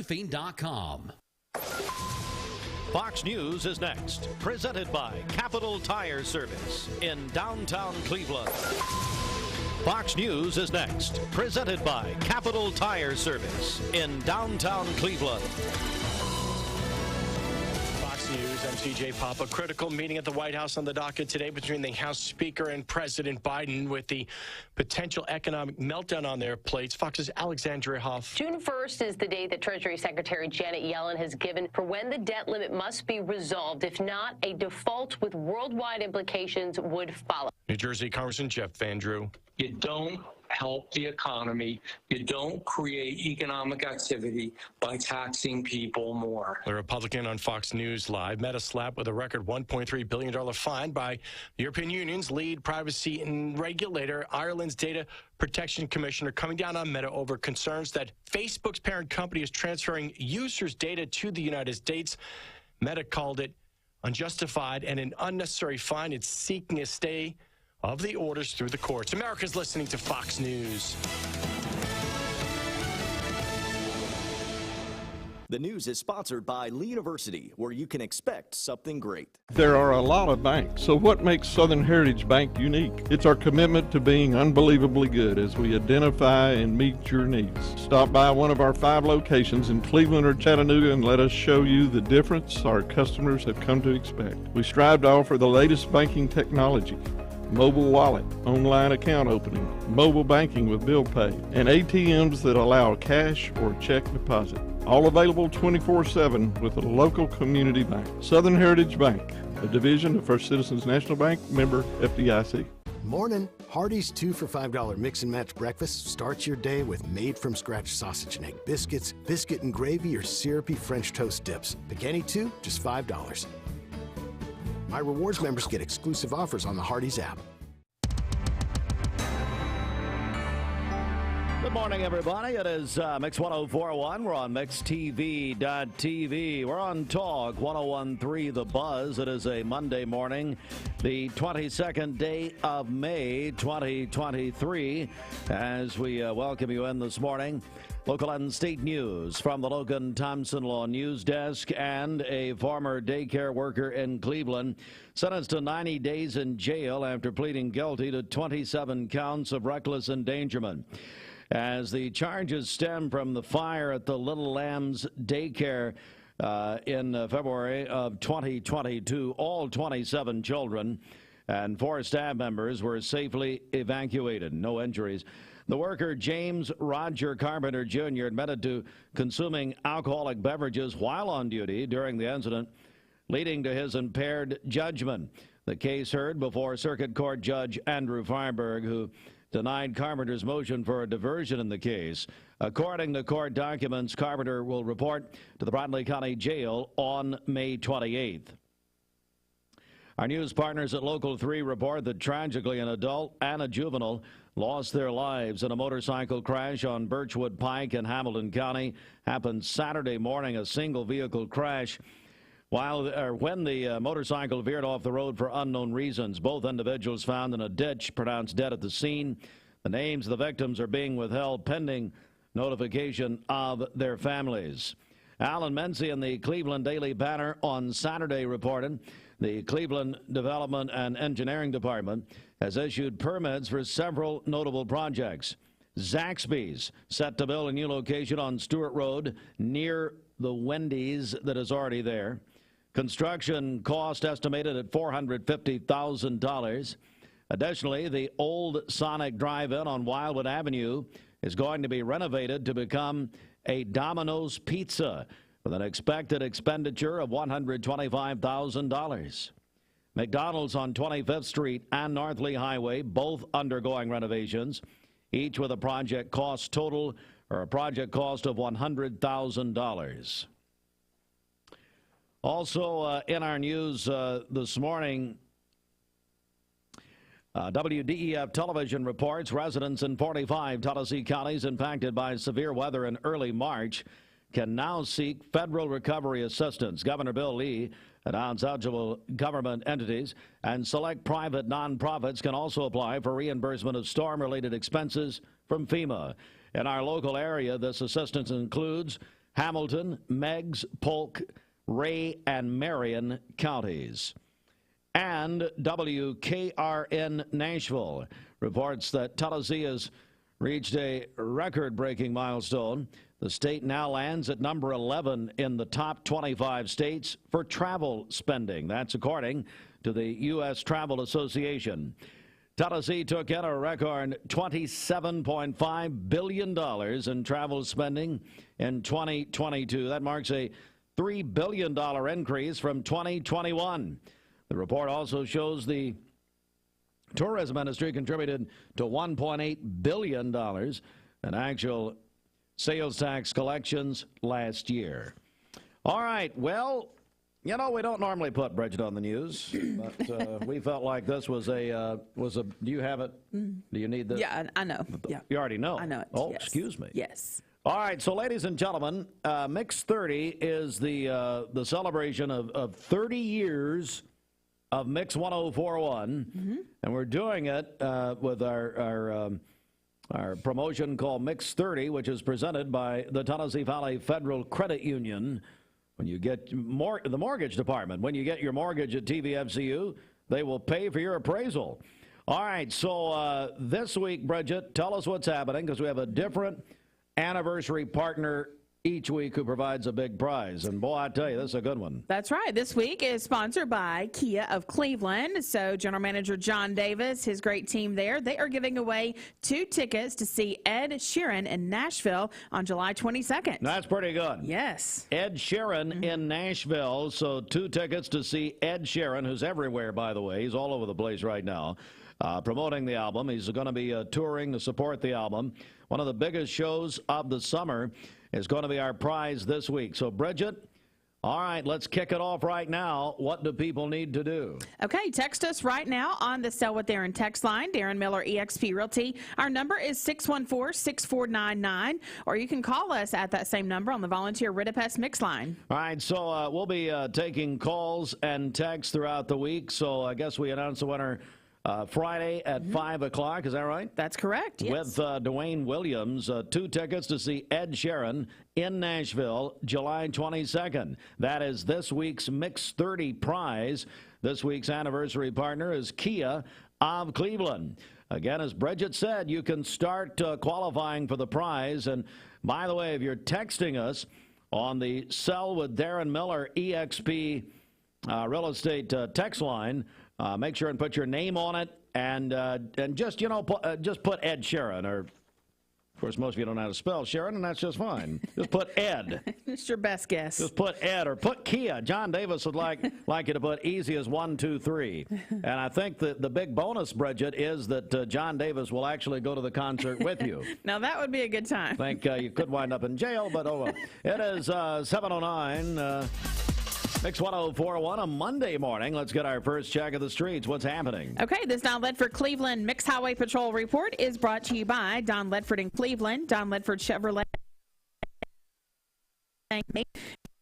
roofing.com. Fox News is next, presented by Capital Tire Service in downtown Cleveland. Fox News is next, presented by Capital Tire Service in downtown Cleveland. Fox News, I'm TJ Papa. Critical meeting at the White House on the docket today between the House Speaker and President Biden with the potential economic meltdown on their plates. Fox's Alexandria Hoff. June 1st is the date that Treasury Secretary Janet Yellen has given for when the debt limit must be resolved. If not, a default with worldwide implications would follow. New Jersey Congressman Jeff Van Drew. You don't help the economy. You don't create economic activity by taxing people more. The Republican on Fox News Live met a slap with a record $1.3 billion fine by the European Union's lead privacy and regulator, Ireland's Data Protection Commissioner, coming down on Meta over concerns that Facebook's parent company is transferring users' data to the United States. Meta called it unjustified and an unnecessary fine. It's seeking a stay of the orders through the courts. America's listening to Fox News. The news is sponsored by Lee University, where you can expect something great. There are a lot of banks, so what makes Southern Heritage Bank unique? It's our commitment to being unbelievably good as we identify and meet your needs. Stop by one of our 5 locations in Cleveland or Chattanooga and let us show you the difference our customers have come to expect. We strive to offer the latest banking technology, mobile wallet, online account opening, mobile banking with bill pay, and ATMs that allow cash or check deposit. All available 24/7 with a local community bank. Southern Heritage Bank, a division of First Citizens National Bank, member FDIC. Morning. Hardee's 2 for $5 mix and match breakfast starts your day with made-from-scratch sausage and egg biscuits, biscuit and gravy, or syrupy French toast dips. Pick any 2, just $5. My rewards members get exclusive offers on the Hardee's app. Good morning, everybody. It is Mix 104.1. We're on MixTV.tv. We're on Talk 101.3 The Buzz. It is a Monday morning, the 22nd day of May, 2023. As we welcome you in this morning, local and state news from the Logan Thompson Law News Desk, and a former daycare worker in Cleveland sentenced to 90 days in jail after pleading guilty to 27 counts of reckless endangerment. As the charges stem from the fire at the Little Lambs daycare in February of 2022, all 27 children and 4 staff members were safely evacuated. No injuries. The worker, James Roger Carpenter Jr., admitted to consuming alcoholic beverages while on duty during the incident, leading to his impaired judgment. The case heard before Circuit Court Judge Andrew Feinberg, who denied Carpenter's motion for a diversion in the case. According to court documents, Carpenter will report to the Bradley County Jail on May 28th. Our news partners at Local 3 report that tragically an adult and a juvenile lost their lives in a motorcycle crash on Birchwood Pike in Hamilton County. Happened Saturday morning, a single vehicle crash. When the motorcycle veered off the road for unknown reasons, both individuals found in a ditch, pronounced dead at the scene. The names of the victims are being withheld pending notification of their families. Alan Menzie in the Cleveland Daily Banner on Saturday reported the Cleveland Development and Engineering Department has issued permits for several notable projects. Zaxby's set to build a new location on Stewart Road near the Wendy's that is already there. Construction cost estimated at $450,000. Additionally, the old Sonic Drive-In on Wildwood Avenue is going to be renovated to become a Domino's Pizza with an expected expenditure of $125,000. McDonald's on 25th Street and North Lee Highway, both undergoing renovations, each with a project cost of $100,000. Also in our news this morning, WDEF television reports residents in 45 Tennessee counties impacted by severe weather in early March can now seek federal recovery assistance. Governor Bill Lee announced eligible government entities and select private nonprofits can also apply for reimbursement of storm-related expenses from FEMA. In our local area, this assistance includes Hamilton, Meigs, Polk, Ray, and Marion counties. And WKRN Nashville reports that Tennessee has reached a record-breaking milestone. The state now lands at number 11 in the top 25 states for travel spending. That's according to the U.S. Travel Association. Tennessee took in a record $27.5 billion in travel spending in 2022. That marks a $3 billion increase from 2021. The report also shows the tourism industry contributed to $1.8 billion in actual sales tax collections last year. All right, well, you know, we don't normally put Bridget on the news, but we felt like this was a, do you have it? Do you need this? Yeah, I know. Yeah. You already know? I know it. Oh, yes. Excuse me. Yes. All right, so ladies and gentlemen, Mix 30 is the celebration of 30 years of Mix 1041, and we're doing it with our promotion called Mix 30, which is presented by the Tennessee Valley Federal Credit Union. When you get the mortgage department, when you get your mortgage at TVFCU, they will pay for your appraisal. All right, so this week, Bridget, tell us what's happening, because we have a different anniversary partner each week who provides a big prize. And boy, I tell you, this is a good one. That's right. This week is sponsored by Kia of Cleveland. So General Manager John Davis, his great team there, they are giving away 2 tickets to see Ed Sheeran in Nashville on July 22nd. That's pretty good. Yes. Ed Sheeran in Nashville. So 2 tickets to see Ed Sheeran, who's everywhere, by the way. He's all over the place right now, promoting the album. He's going to be touring to support the album. One of the biggest shows of the summer is going to be our prize this week. So, Bridget, all right, let's kick it off right now. What do people need to do? Okay, text us right now on the Sell What Darren text line, Darren Miller, eXp Realty. Our number is 614-6499, or you can call us at that same number on the Volunteer Ridipest Mix line. All right, so we'll be taking calls and texts throughout the week. So I guess we announce the winner Friday at 5 o'clock. Is that right? That's correct, yes. With Dwayne Williams, 2 tickets to see Ed Sheeran in Nashville, July 22nd. That is this week's Mix 30 prize. This week's anniversary partner is Kia of Cleveland. Again, as Bridget said, you can start qualifying for the prize. And by the way, if you're texting us on the Sell with Darren Miller EXP real estate text line, make sure and put your name on it, and just, you know, just put Ed Sheeran, or, of course, most of you don't know how to spell Sheeran, and that's just fine. Just put Ed. It's your best guess. Just put Ed, or put Kia. John Davis would like you to put easy as 1, 2, 3. And I think that the big bonus, Bridget, is that John Davis will actually go to the concert with you. Now, that would be a good time. I think you could wind up in jail, but oh well. It is 7:09. Mix 1041, a Monday morning. Let's get our first check of the streets. What's happening? Okay, this Don Ledford Cleveland Mixed Highway Patrol report is brought to you by Don Ledford in Cleveland, Don Ledford Chevrolet.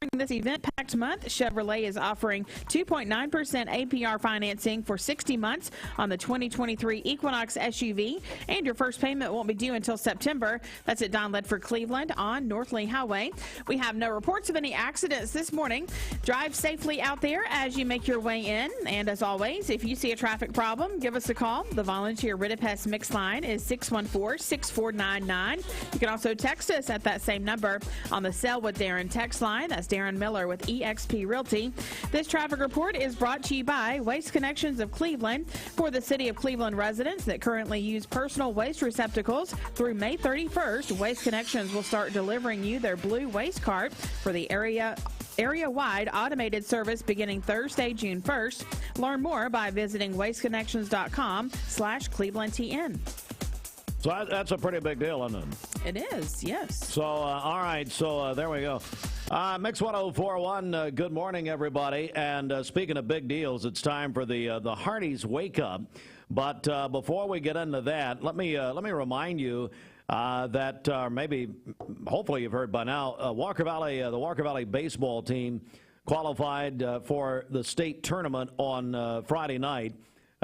During this event-packed month, Chevrolet is offering 2.9% APR financing for 60 months on the 2023 Equinox SUV, and your first payment won't be due until September. That's at Don Ledford Cleveland on North Lee Highway. We have no reports of any accidents this morning. Drive safely out there as you make your way in. And as always, if you see a traffic problem, give us a call. The Volunteer Ridipest Mix line is 614-6499. You can also text us at that same number on the Sell with Darren text line. That's Darren Miller with eXp Realty. This traffic report is brought to you by Waste Connections of Cleveland. For the City of Cleveland residents that currently use personal waste receptacles, through May 31st, Waste Connections will start delivering you their blue waste cart for the area-wide automated service beginning Thursday, June 1st. Learn more by visiting wasteconnections.com/ClevelandTN. So that's a pretty big deal, isn't it? It is, yes. So, all right, so there we go. Mix 1041, good morning, everybody. And speaking of big deals, it's time for the Hardee's Wake Up. But before we get into that, let me remind you that hopefully you've heard by now, the Walker Valley baseball team qualified for the state tournament on Friday night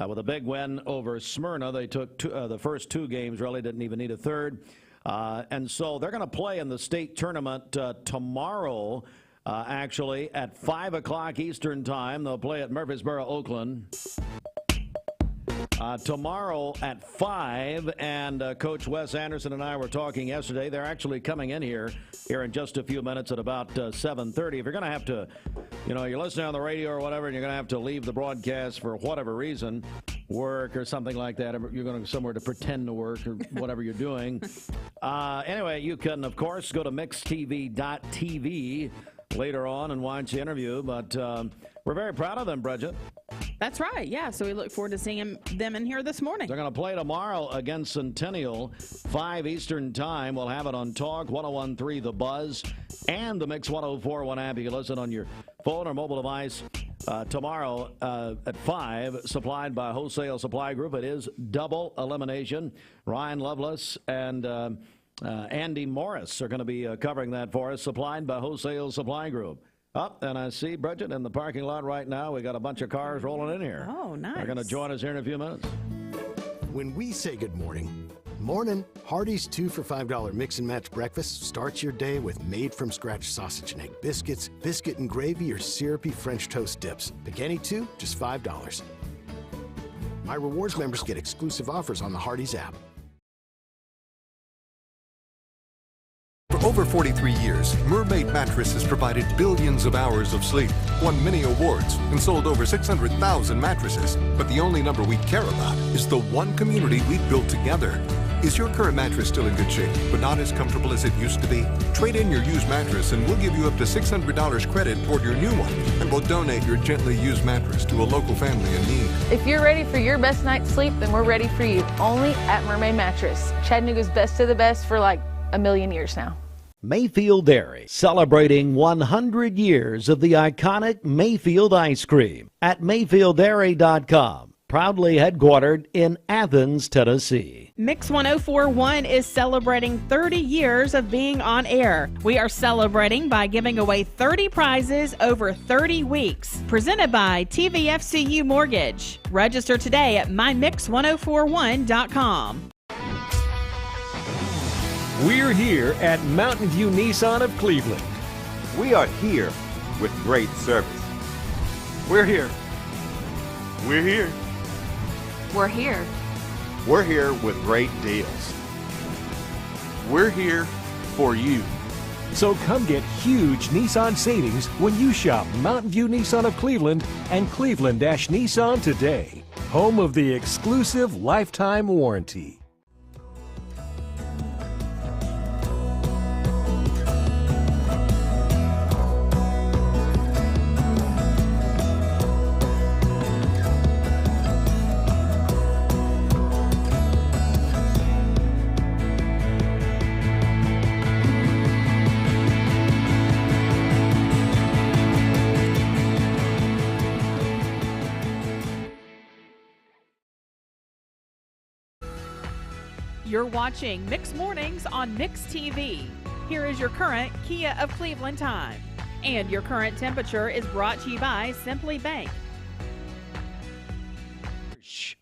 with a big win over Smyrna. They took the first 2 games, really didn't even need a third. And so they're going to play in the state tournament tomorrow, actually, at 5 o'clock Eastern Time. They'll play at Murfreesboro, Oakland. Tomorrow at 5, and Coach Wes Anderson and I were talking yesterday. They're actually coming in here in just a few minutes at about 7:30. If you're going to have to, you're listening on the radio or whatever, and you're going to have to leave the broadcast for whatever reason, work or something like that, you're going to somewhere to pretend to work or whatever you're doing. Anyway, you can, of course, go to mixtv.tv later on and watch the interview, but we're very proud of them, Bridget. That's right, yeah. So we look forward to seeing them in here this morning. They're going to play tomorrow against Centennial, 5 Eastern Time. We'll have it on Talk 101.3 The Buzz and the Mix 104.1 app. You can listen on your phone or mobile device tomorrow at 5, supplied by Wholesale Supply Group. It is double elimination. Ryan Lovelace and Andy Morris are going to be covering that for us, supplied by Wholesale Supply Group. And I see, Bridget, in the parking lot right now, we got a bunch of cars rolling in here. Oh, nice. They're going to join us here in a few minutes. When we say good morning, Hardee's 2 for $5 mix and match breakfast starts your day with made-from-scratch sausage and egg biscuits, biscuit and gravy, or syrupy French toast dips. Pick any two, just $5. My rewards members get exclusive offers on the Hardee's app. For over 43 years, Mermaid Mattress has provided billions of hours of sleep, won many awards, and sold over 600,000 mattresses. But the only number we care about is the one community we built together. Is your current mattress still in good shape, but not as comfortable as it used to be? Trade in your used mattress and we'll give you up to $600 credit toward your new one. And we'll donate your gently used mattress to a local family in need. If you're ready for your best night's sleep, then we're ready for you. Only at Mermaid Mattress. Chattanooga's best of the best for like a million years now. Mayfield Dairy, celebrating 100 years of the iconic Mayfield ice cream at MayfieldDairy.com. Proudly headquartered in Athens, Tennessee. Mix 104.1 is celebrating 30 years of being on air. We are celebrating by giving away 30 prizes over 30 weeks. Presented by TVFCU Mortgage. Register today at mymix1041.com. We're here at Mountain View Nissan of Cleveland. We are here with great service. We're here. We're here. We're here. We're here with great deals. We're here for you. So come get huge Nissan savings when you shop Mountain View Nissan of Cleveland and Cleveland-Nissan today. Home of the exclusive lifetime warranty. You're watching Mix Mornings on Mix TV. Here is your current Kia of Cleveland time. And your current temperature is brought to you by Simply Bank.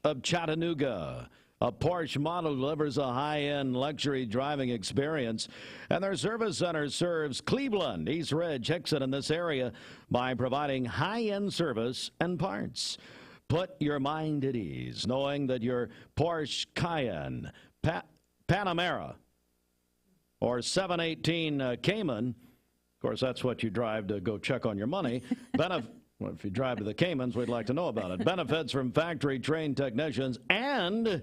Of Chattanooga. A Porsche model delivers a high-end luxury driving experience, and their service center serves Cleveland, East Ridge, Hickson, in this area by providing high-end service and parts. Put your mind at ease knowing that your Porsche Cayenne, Panamera, or 718 Cayman, of course, that's what you drive to go check on your money. Well, if you drive to the Caymans, we'd like to know about it. Benefits from factory-trained technicians and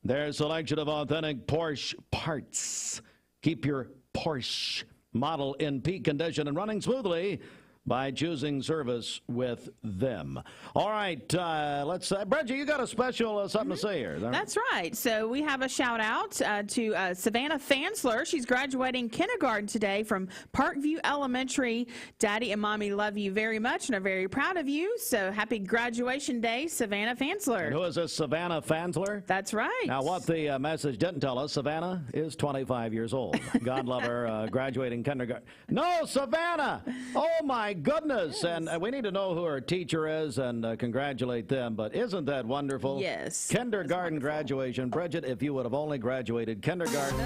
their selection of authentic Porsche parts. Keep your Porsche model in peak condition and running smoothly by choosing service with them. All right, let's Bridget, you got a special something to say here. That's right. So we have a shout out to Savannah Fansler. She's graduating kindergarten today from Parkview Elementary. Daddy and Mommy love you very much and are very proud of you. So happy graduation day, Savannah Fansler. And who is this, Savannah Fansler? That's right. Now, what the message didn't tell us, Savannah is 25 years old. God love her, graduating kindergarten. No, Savannah! Oh, my goodness. Yes. And we need to know who our teacher is and congratulate them. But isn't that wonderful? Yes. Kindergarten graduation. Bridget, if you would have only graduated kindergarten,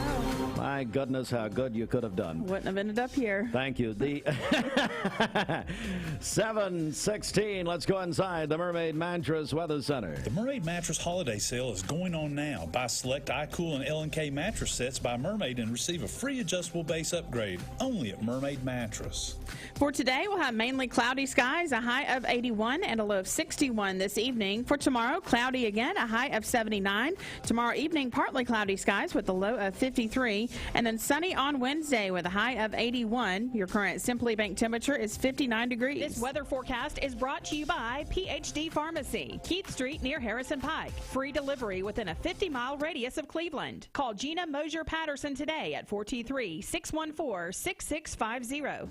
my goodness, how good you could have done. Wouldn't have ended up here. Thank you. The 7:16. Let's go inside the Mermaid Mattress Weather Center. The Mermaid Mattress Holiday Sale is going on now. Buy select iCool and L&K mattress sets by Mermaid and receive a free adjustable base upgrade. Only at Mermaid Mattress. For today, we'll have mainly cloudy skies, a high of 81 and a low of 61 this evening. For tomorrow, cloudy again, a high of 79. Tomorrow evening, partly cloudy skies with a low of 53. And then sunny on Wednesday with a high of 81. Your current Simply Bank temperature is 59 degrees. This weather forecast is brought to you by PhD Pharmacy, Keith Street near Harrison Pike. Free delivery within a 50-mile radius of Cleveland. Call Gina Mosier Patterson today at 423-614-6650.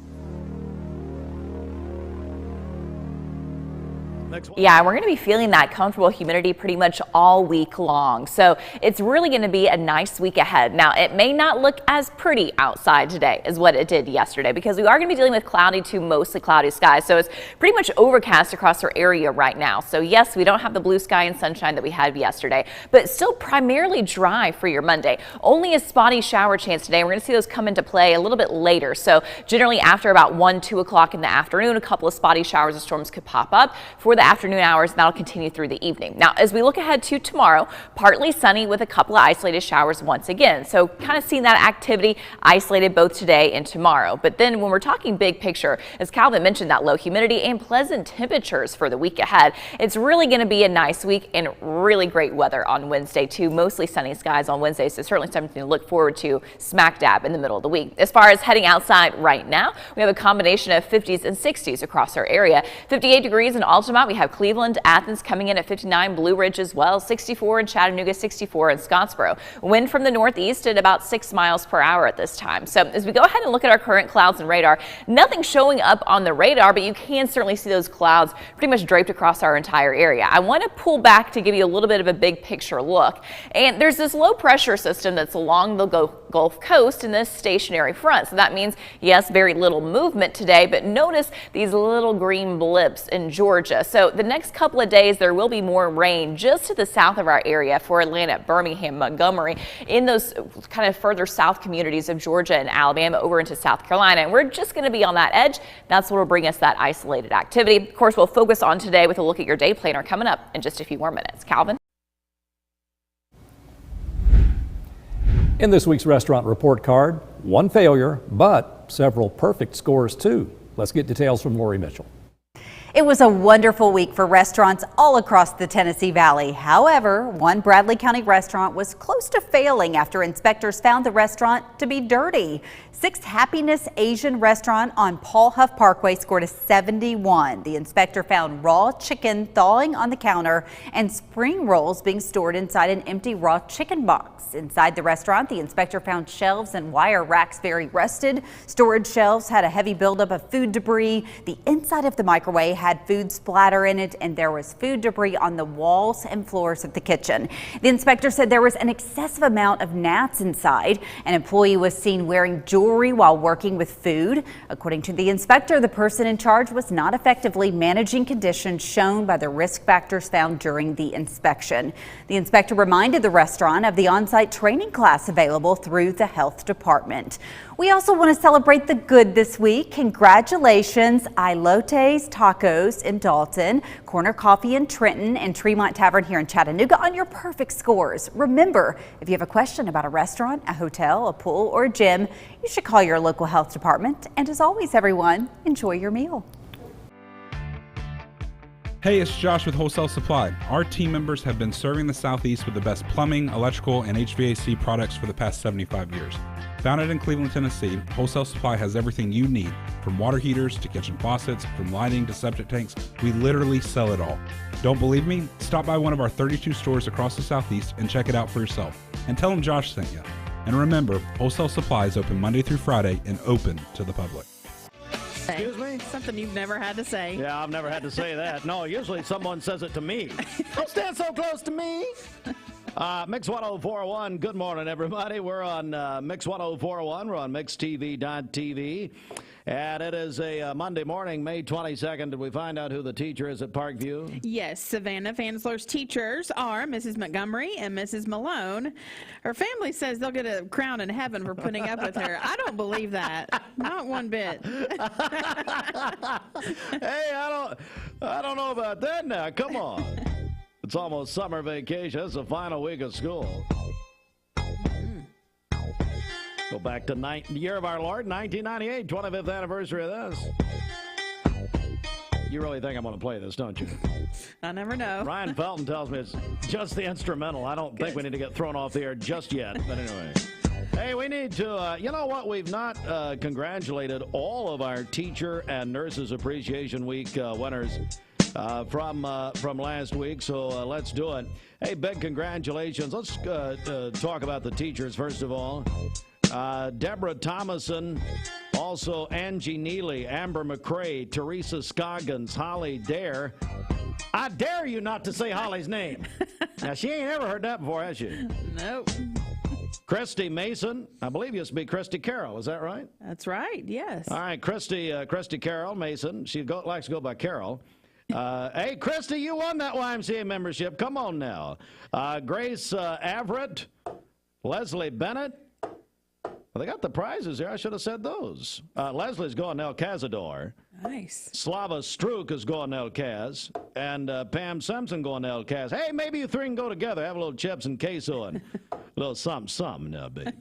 Yeah, we're going to be feeling that comfortable humidity pretty much all week long. So it's really going to be a nice week ahead. Now, it may not look as pretty outside today as what it did yesterday because we are going to be dealing with cloudy to mostly cloudy skies. So it's pretty much overcast across our area right now. So yes, we don't have the blue sky and sunshine that we had yesterday, but still primarily dry for your Monday. Only a spotty shower chance today. We're going to see those come into play a little bit later. So generally after about 1, 2 o'clock in the afternoon, a couple of spotty showers and storms could pop up for the afternoon hours, and that'll continue through the evening. Now, as we look ahead to tomorrow, partly sunny with a couple of isolated showers once again. So kind of seeing that activity isolated both today and tomorrow. But then when we're talking big picture, as Calvin mentioned, that low humidity and pleasant temperatures for the week ahead, it's really going to be a nice week and really great weather on Wednesday too. Mostly sunny skies on Wednesday, so certainly something to look forward to smack dab in the middle of the week. As far as heading outside right now, we have a combination of 50s and 60s across our area. 58 degrees in Altamont. We have Cleveland, Athens coming in at 59, Blue Ridge as well, 64 in Chattanooga, 64 in Scottsboro. Wind from the northeast at about 6 miles per hour at this time. So as we go ahead and look at our current clouds and radar, nothing showing up on the radar, but you can certainly see those clouds pretty much draped across our entire area. I want to pull back to give you a little bit of a big picture look. And there's this low pressure system that's along the Gulf Coast in this stationary front. So that means, yes, very little movement today, but notice these little green blips in Georgia. So the next couple of days, there will be more rain just to the south of our area for Atlanta, Birmingham, Montgomery, in those kind of further south communities of Georgia and Alabama over into South Carolina. And we're just going to be on that edge. That's what will bring us that isolated activity. Of course, we'll focus on today with a look at your day planner coming up in just a few more minutes. Calvin? In this week's restaurant report card, one failure, but several perfect scores too. Let's get details from Lori Mitchell. It was a wonderful week for restaurants all across the Tennessee Valley. However, one Bradley County restaurant was close to failing after inspectors found the restaurant to be dirty. 6th Happiness Asian restaurant on Paul Huff Parkway scored a 71. The inspector found raw chicken thawing on the counter and spring rolls being stored inside an empty raw chicken box. Inside the restaurant, the inspector found shelves and wire racks very rusted. Storage shelves had a heavy buildup of food debris. The inside of the microwave had food splatter in it, and there was food debris on the walls and floors of the kitchen. The inspector said there was an excessive amount of gnats inside. An employee was seen wearing jewelry while working with food. According to the inspector, the person in charge was not effectively managing conditions shown by the risk factors found during the inspection. The inspector reminded the restaurant of the on-site training class available through the health department. We also want to celebrate the good this week. Congratulations, Ilotes Tacos in Dalton, Corner Coffee in Trenton, and Tremont Tavern here in Chattanooga on your perfect scores. Remember, if you have a question about a restaurant, a hotel, a pool, or a gym, you should call your local health department. And as always, everyone, enjoy your meal. Hey, it's Josh with Wholesale Supply. Our team members have been serving the Southeast with the best plumbing, electrical, and HVAC products for the past 75 years. Founded in Cleveland, Tennessee, Wholesale Supply has everything you need, from water heaters to kitchen faucets, from lighting to septic tanks. We literally sell it all. Don't believe me? Stop by one of our 32 stores across the Southeast and check it out for yourself. And tell them Josh sent you. And remember, Wholesale Supply is open Monday through Friday and open to the public. Excuse me? Something you've never had to say. Yeah, I've never had to say that. No, usually someone says it to me. Don't stand so close to me. Mix 1041, good morning, everybody. We're on Mix 1041. We're on MixTV.tv. And it is a Monday morning, May 22nd. Did we find out who the teacher is at Parkview? Yes, Savannah Fansler's teachers are Mrs. Montgomery and Mrs. Malone. Her family says they'll get a crown in heaven for putting up with her. I don't believe that. Not one bit. Hey, I don't know about that now. Come on. It's almost summer vacation. It's the final week of school. Go back to the year of our Lord, 1998, 25th anniversary of this. You really think I'm going to play this, don't you? I never know. Ryan Felton tells me it's just the instrumental. I don't think we need to get thrown off the air just yet. But anyway. Hey, we need to, you know what? We've not congratulated all of our Teacher and Nurses Appreciation Week winners from last week, so let's do it. Hey, big congratulations. Let's talk about the teachers, first of all. Deborah Thomason, also Angie Neely, Amber McCrae, Teresa Scoggins, Holly Dare. I dare you not to say Holly's name. Now, she ain't ever heard that before, has she? Nope. Christy Mason. I believe it used to be Christy Carroll. Is that right? That's right, yes. All right, Christy Carroll Mason. She likes to go by Carol. Hey, Christy, you won that YMCA membership. Come on now. Grace Everett, Leslie Bennett. Well, they got the prizes here. I should have said those. Leslie's going to El Cazador. Nice. Slava Struk is going to El Caz. And Pam Simpson going to El Caz. Hey, maybe you three can go together. Have a little chips and queso and a little something now, baby.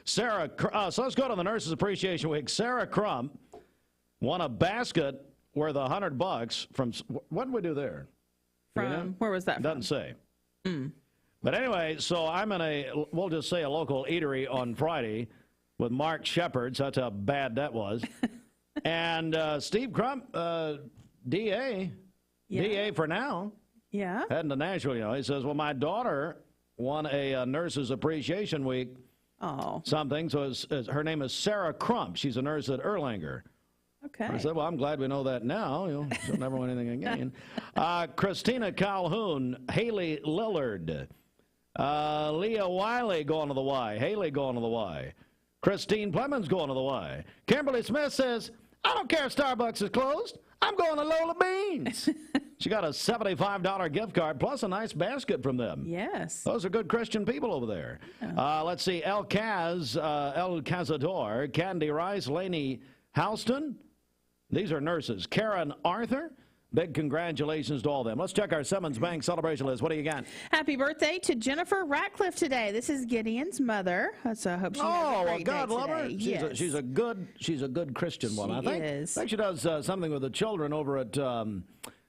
Sarah, so let's go to the Nurses Appreciation Week. Sarah Crump won a basket worth $100 from, what did we do there? From, where was that Doesn't say. But anyway, so I'm in we'll just say a local eatery on Friday with Mark Shepard. So that's how bad that was. And Steve Crump, DA for now. Yeah. Heading to Nashville, you know. He says, well, my daughter won a Nurses Appreciation Week something. So her name is Sarah Crump. She's a nurse at Erlanger. Okay. I said, well, I'm glad we know that now. You know, she'll never win anything again. Christina Calhoun, Haley Lillard, Leah Wiley going to the Y, Haley going to the Y, Christine Plemons going to the Y. Kimberly Smith says, I don't care if Starbucks is closed. I'm going to Lola Beans. She got a $75 gift card plus a nice basket from them. Yes. Those are good Christian people over there. Yeah. Let's see, El Cazador, Candy Rice, Lainey Houston. These are nurses. Karen Arthur. Big congratulations to all of them. Let's check our Simmons Bank celebration list. What do you got? Happy birthday to Jennifer Ratcliffe today. This is Gideon's mother. So I hope she has a great God day love her. today. She's a good Christian one. I think. Is. I think she does something with the children over at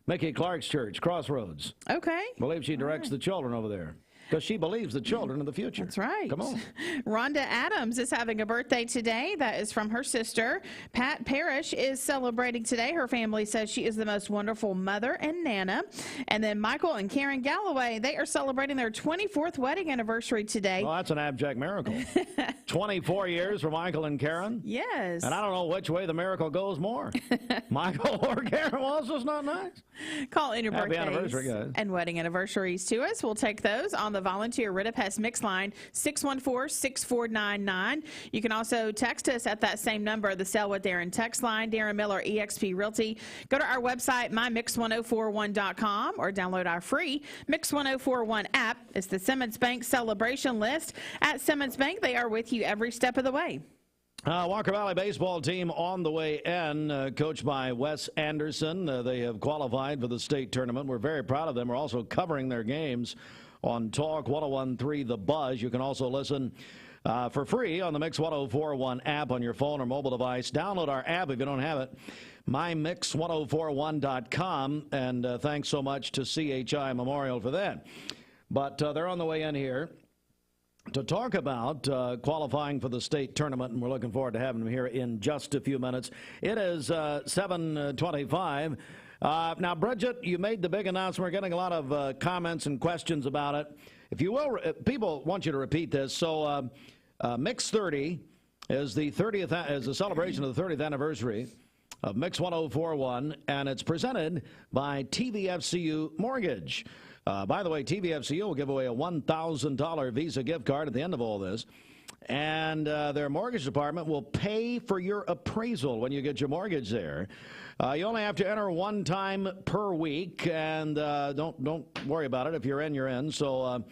Mickey Clark's church, Crossroads. Okay. I believe she directs the children over there. Because she believes the children in the future. That's right. Come on. Rhonda Adams is having a birthday today. That is from her sister. Pat Parrish is celebrating today. Her family says she is the most wonderful mother and nana. And then Michael and Karen Galloway, they are celebrating their 24th wedding anniversary today. Well, that's an abject miracle. 24 years for Michael and Karen? Yes. And I don't know which way the miracle goes more. Michael or Karen? Well, it's just not nice. Call in your Happy birthdays anniversary, guys. and wedding anniversaries to us. We'll take those on the volunteer Ritapest mix line 614-6499. You can also text us at that same number, the Sell with Darren text line, Darren Miller, eXp Realty. Go to our website, mymix1041.com, or download our free Mix 1041 app. It's the Simmons Bank celebration list. At Simmons Bank, they are with you every step of the way. Walker Valley baseball team on the way in, coached by Wes Anderson. They have qualified for the state tournament. We're very proud of them. We're also covering their games on Talk 101.3 The Buzz. You can also listen for free on the Mix 1041 app on your phone or mobile device. Download our app if you don't have it, mymix1041.com. And thanks so much to CHI Memorial for that. But they're on the way in here to talk about qualifying for the state tournament, and we're looking forward to having them here in just a few minutes. It is 7:25. Now, Bridget, you made the big announcement. We're getting a lot of comments and questions about it. If you will, people want you to repeat this. So Mix 30 is the celebration of the 30th anniversary of Mix 1041, and it's presented by TVFCU Mortgage. By the way, TVFCU will give away a $1,000 Visa gift card at the end of all this. and their mortgage department will pay for your appraisal when you get your mortgage there. You only have to enter one time per week, and don't worry about it. If you're in, you're in. So,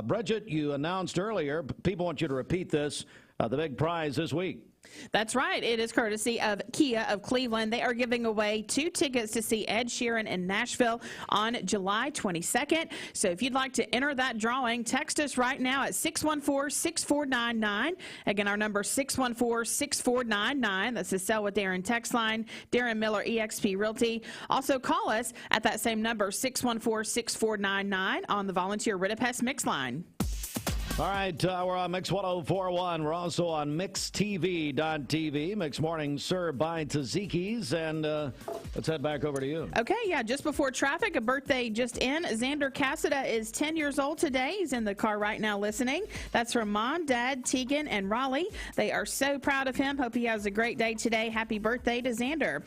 Bridget, you announced earlier, people want you to repeat this, the big prize this week. That's right. It is courtesy of Kia of Cleveland. They are giving away 2 tickets to see Ed Sheeran in Nashville on July 22nd. So if you'd like to enter that drawing, text us right now at 614-6499. Again, our number 614-6499. That's the Sell with Darren text line. Darren Miller, eXp Realty. Also call us at that same number, 614-6499 on the Volunteer Ridipest Mix line. All right, we're on Mix 104.1. We're also on MixTV.tv. Mix Morning served by Tzatziki's. And let's head back over to you. Okay, yeah, just before traffic, a birthday just in. Xander Cassida is 10 years old today. He's in the car right now listening. That's from Mom, Dad, Tegan, and Raleigh. They are so proud of him. Hope he has a great day today. Happy birthday to Xander.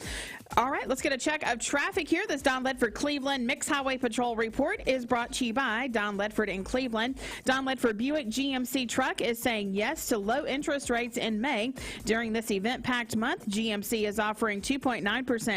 All right, let's get a check of traffic here. This Don Ledford Cleveland Mix Highway Patrol report is brought to you by Don Ledford in Cleveland. Don Ledford Buick GMC truck is saying yes to low interest rates in May. During this event-packed month, GMC is offering 2.9%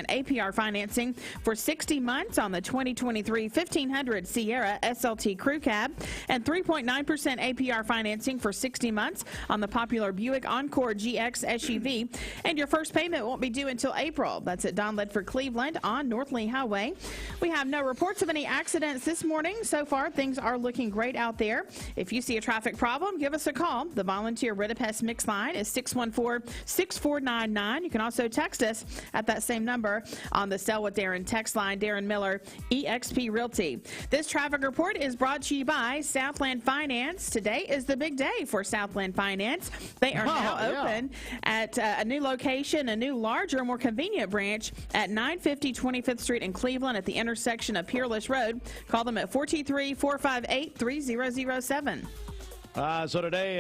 APR financing for 60 months on the 2023 1500 Sierra SLT Crew Cab and 3.9% APR financing for 60 months on the popular Buick Encore GX SUV. And your first payment won't be due until April. That's at Don Ledford Cleveland on North Lee Highway. We have no reports of any accidents this morning. So far, things are looking great out there. If you see a traffic problem, give us a call. The Volunteer Ridipest Mix line is 614-6499. You can also text us at that same number on the Sell with Darren text line. Darren Miller, eXp Realty. This traffic report is brought to you by Southland Finance. Today is the big day for Southland Finance. They are now open at a new location, a new, larger, more convenient branch at 950 25th Street in Cleveland at the intersection of Peerless Road. Call them at 423-458-3007. So today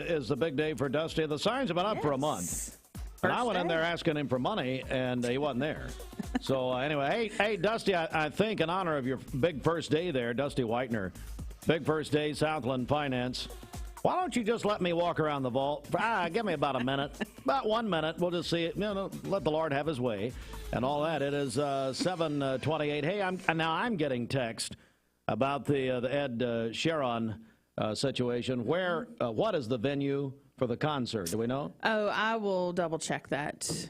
is the big day for Dusty. The signs have been up for a month. And I went in there asking him for money, and he wasn't there. So anyway, hey, Dusty, I think in honor of your big first day there, Dusty Whitener, big first day, Southland Finance, why don't you just let me walk around the vault? Give me about a minute, about 1 minute. We'll just see it. Let the Lord have his way and all that. It is 7:28. Hey, I'm getting text about the Ed Sheeran situation. What is the venue for the concert? Do we know? Oh, I will double check that.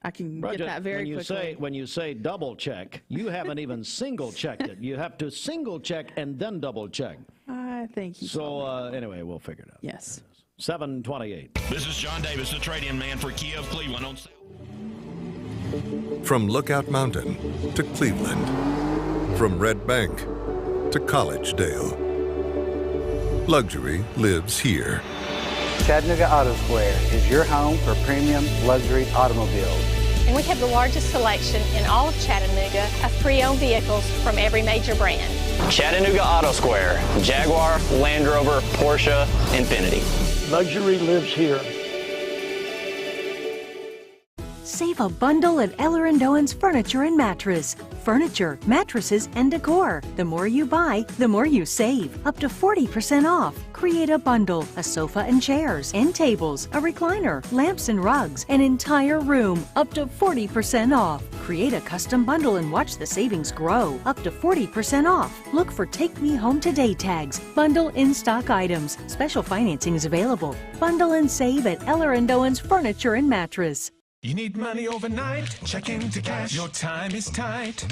I can get that very quickly. When you say double check, you haven't even single checked it. You have to single check and then double check. I think you. So anyway, we'll figure it out. Yes. 7:28. This is John Davis, the trade-in man for Kia of Cleveland on sale. From Lookout Mountain to Cleveland, from Red Bank to Collegedale, luxury lives here. Chattanooga Auto Square is your home for premium luxury automobiles. And we have the largest selection in all of Chattanooga of pre-owned vehicles from every major brand. Chattanooga Auto Square, Jaguar, Land Rover, Porsche, Infiniti. Luxury lives here. Save a bundle at Eller & Owen's Furniture and Mattress. Furniture, mattresses, and decor. The more you buy, the more you save. Up to 40% off. Create a bundle, a sofa and chairs, end tables, a recliner, lamps and rugs, an entire room. Up to 40% off. Create a custom bundle and watch the savings grow. Up to 40% off. Look for Take Me Home Today tags. Bundle in-stock items. Special financing is available. Bundle and save at Eller & Owen's Furniture and Mattress. You need money overnight? Check into cash. Your time is tight.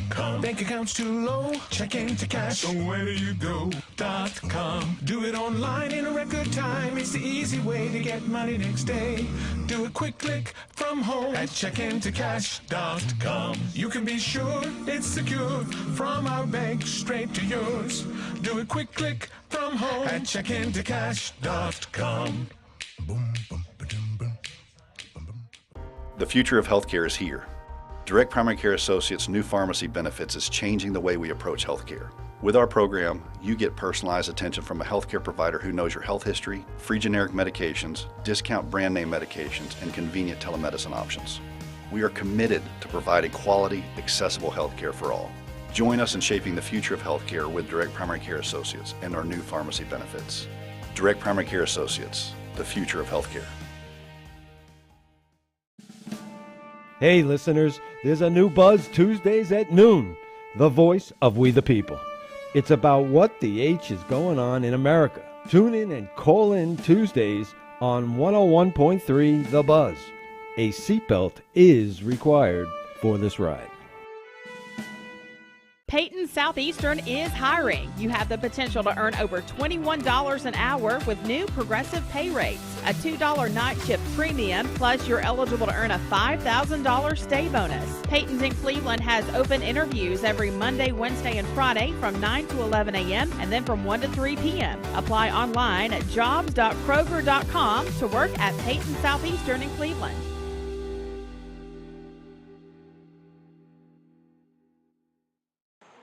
.com. Bank account's too low? Check into cash. So where do you go? .com. Do it online in a record time. It's the easy way to get money next day. Do a quick click from home at checkintocash.com. You can be sure it's secure from our bank straight to yours. Do a quick click from home at checkintocash.com. Boom, boom. The future of healthcare is here. Direct Primary Care Associates' new pharmacy benefits is changing the way we approach healthcare. With our program, you get personalized attention from a healthcare provider who knows your health history, free generic medications, discount brand name medications, and convenient telemedicine options. We are committed to providing quality, accessible healthcare for all. Join us in shaping the future of healthcare with Direct Primary Care Associates and our new pharmacy benefits. Direct Primary Care Associates, the future of healthcare. Hey listeners, there's a new Buzz Tuesdays at noon, the voice of we the people. It's about what the H is going on in America. Tune in and call in Tuesdays on 101.3 The Buzz. A seatbelt is required for this ride. Peyton Southeastern is hiring. You have the potential to earn over $21 an hour with new progressive pay rates. A $2 night shift premium, plus you're eligible to earn a $5,000 stay bonus. Peyton's in Cleveland has open interviews every Monday, Wednesday, and Friday from 9 to 11 a.m. and then from 1 to 3 p.m. Apply online at jobs.kroger.com to work at Peyton Southeastern in Cleveland.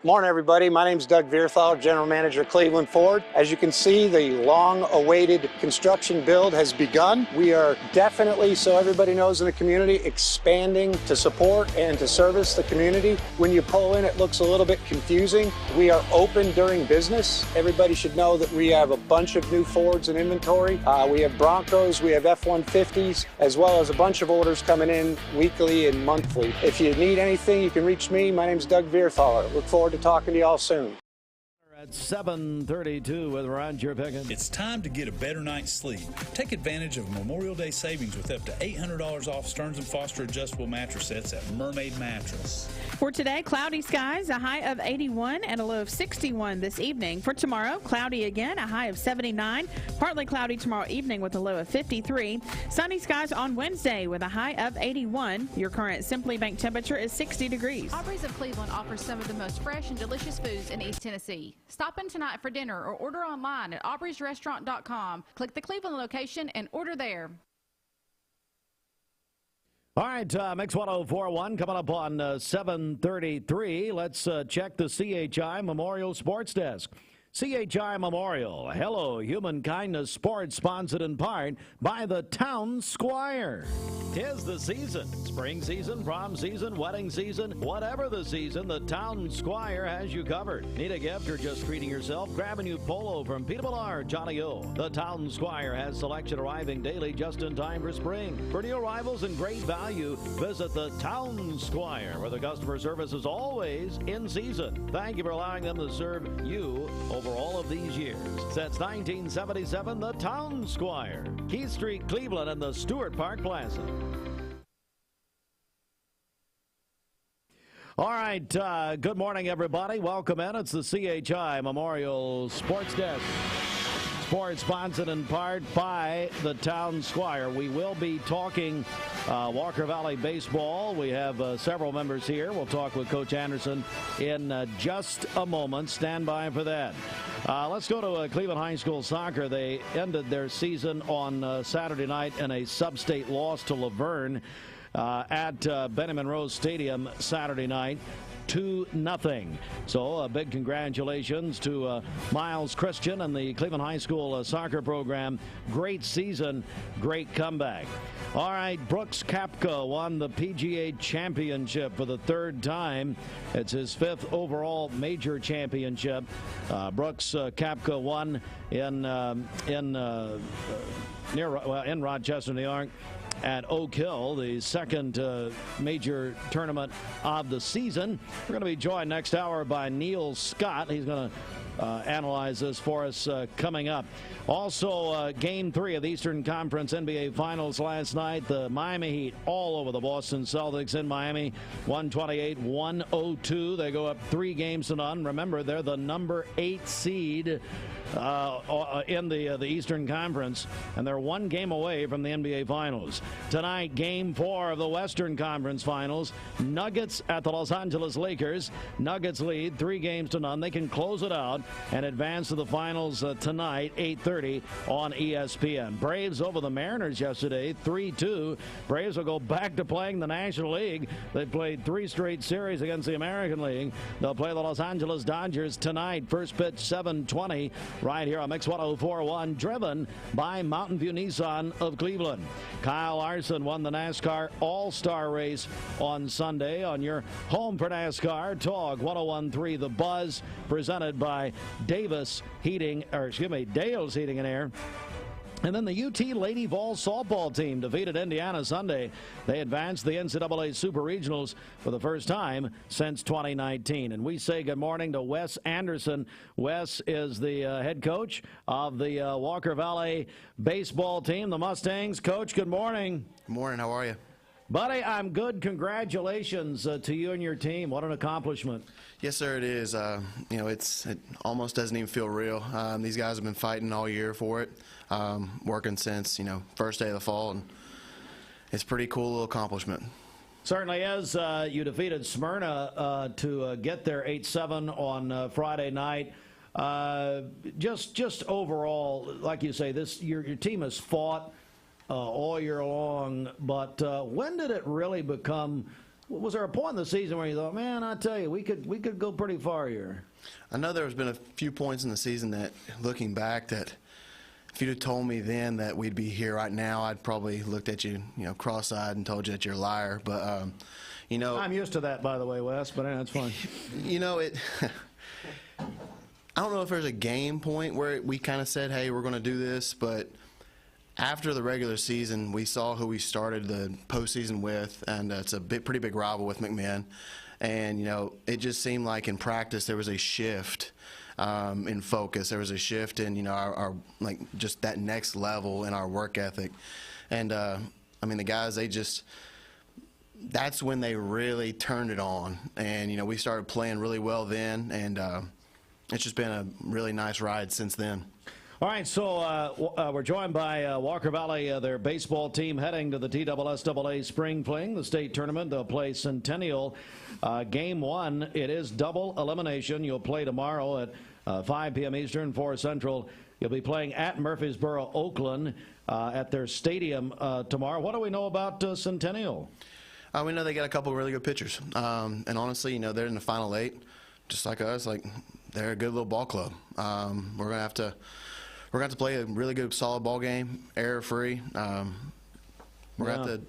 Morning, everybody. My name is Doug Vierthal, General Manager, Cleveland Ford. As you can see, the long-awaited construction build has begun. We are definitely, so everybody knows in the community, expanding to support and to service the community. When you pull in, it looks a little bit confusing. We are open during business. Everybody should know that we have a bunch of new Fords in inventory. We have Broncos, we have F-150s, as well as a bunch of orders coming in weekly and monthly. If you need anything, you can reach me. My name is Doug Vierthaler. Look forward to talking to y'all soon. At 7:32 with Roger Pickett. It's time to get a better night's sleep. Take advantage of Memorial Day savings with up to $800 off Stearns & Foster adjustable mattress sets at Mermaid Mattress. For today, cloudy skies, a high of 81 and a low of 61 this evening. For tomorrow, cloudy again, a high of 79. Partly cloudy tomorrow evening with a low of 53. Sunny skies on Wednesday with a high of 81. Your current Simply Bank temperature is 60 degrees. Aubrey's of Cleveland offers some of the most fresh and delicious foods in East Tennessee. Stop in tonight for dinner or order online at aubreysrestaurant.com. Click the Cleveland location and order there. All right, Mix 104.1 coming up on 7:33. Let's check the CHI Memorial Sports Desk. CHI Memorial, hello, human kindness sports, sponsored in part by the Town Squire. 'Tis the season, spring season, prom season, wedding season, whatever the season, the Town Squire has you covered. Need a gift or just treating yourself? Grab a new polo from Peter Millar, Johnny O. The Town Squire has selection arriving daily just in time for spring. For new arrivals and great value, visit the Town Squire, where the customer service is always in season. Thank you for allowing them to serve you over all of these years. Since 1977, the Town Squire, Keith Street, Cleveland, and the Stewart Park Plaza. All right, good morning, everybody. Welcome in. It's the CHI Memorial Sports Desk. Sports sponsored in part by the Town Squire. We will be talking Walker Valley baseball. We have several members here. We'll talk with Coach Anderson in just a moment. Stand by for that. Let's go to Cleveland High School soccer. They ended their season on Saturday night in a sub-state loss to Laverne at Benny Monroe Stadium Saturday night. 2-0. So a big congratulations to Miles Christian and the Cleveland High School soccer program. Great season, great comeback. All right, Brooks Koepka won the PGA Championship for the third time. It's his fifth overall major championship. Brooks Koepka won in Rochester, New York, at Oak Hill, the second major tournament of the season. We're going to be joined next hour by Neil Scott. He's going to analyze this for us coming up. Also, Game 3 of the Eastern Conference NBA Finals last night. The Miami Heat all over the Boston Celtics in Miami. 128-102. They go up 3-0. Remember, they're the number 8 seed in the Eastern Conference, and they're 1 game away from the NBA Finals. Tonight, Game 4 of the Western Conference Finals. Nuggets at the Los Angeles Lakers. Nuggets lead 3-0. They can close it out and advance to the finals tonight, 8:30 on ESPN. Braves over the Mariners yesterday, 3-2. Braves will go back to playing the National League. They played 3 straight series against the American League. They'll play the Los Angeles Dodgers tonight. First pitch, 7:20. Right here on Mix 104.1, driven by Mountain View Nissan of Cleveland. Kyle Larson won the NASCAR All-Star Race on Sunday on your home for NASCAR. Talk 101.3 The Buzz, presented by Dale's Heating and Air. And then the UT Lady Vols softball team defeated Indiana Sunday. They advanced the NCAA Super Regionals for the first time since 2019. And we say good morning to Wes Anderson. Wes is the head coach of the Walker Valley baseball team, the Mustangs. Coach, good morning. Good morning. How are you? Buddy, I'm good. Congratulations to you and your team. What an accomplishment. Yes, sir, it is. It almost doesn't even feel real. These guys have been fighting all year for it, working since, first day of the fall, and it's a pretty cool little accomplishment. Certainly is. You defeated Smyrna to get there 8-7 on Friday night. Just overall, like you say, your team has fought all year long, but when did it really become? Was there a point in the season where you thought, man, I tell you, we could go pretty far here? I know there's been a few points in the season that, looking back, that if you'd have told me then that we'd be here right now, I'd probably looked at you, cross-eyed and told you that you're a liar. But I'm used to that, by the way, Wes. But that's fine. I don't know if there's a game point where we kind of said, hey, we're going to do this, but after the regular season, we saw who we started the postseason with, and it's a pretty big rival with McMinn. And, it just seemed like in practice there was a shift in focus. There was a shift in, our just that next level in our work ethic. And, the guys, that's when they really turned it on. And, we started playing really well then, and it's just been a really nice ride since then. All right, so we're joined by Walker Valley, their baseball team heading to the TSSAA Spring Fling, the state tournament. They'll play Centennial. Game 1, it is double elimination. You'll play tomorrow at 5 p.m. Eastern, 4 Central. You'll be playing at Murfreesboro, Oakland, at their stadium tomorrow. What do we know about Centennial? We know they got a couple of really good pitchers. And honestly, they're in the Final 8, just like us. They're a good little ball club. We're going to have to play a really good, solid ball game, error-free. We're going to have to,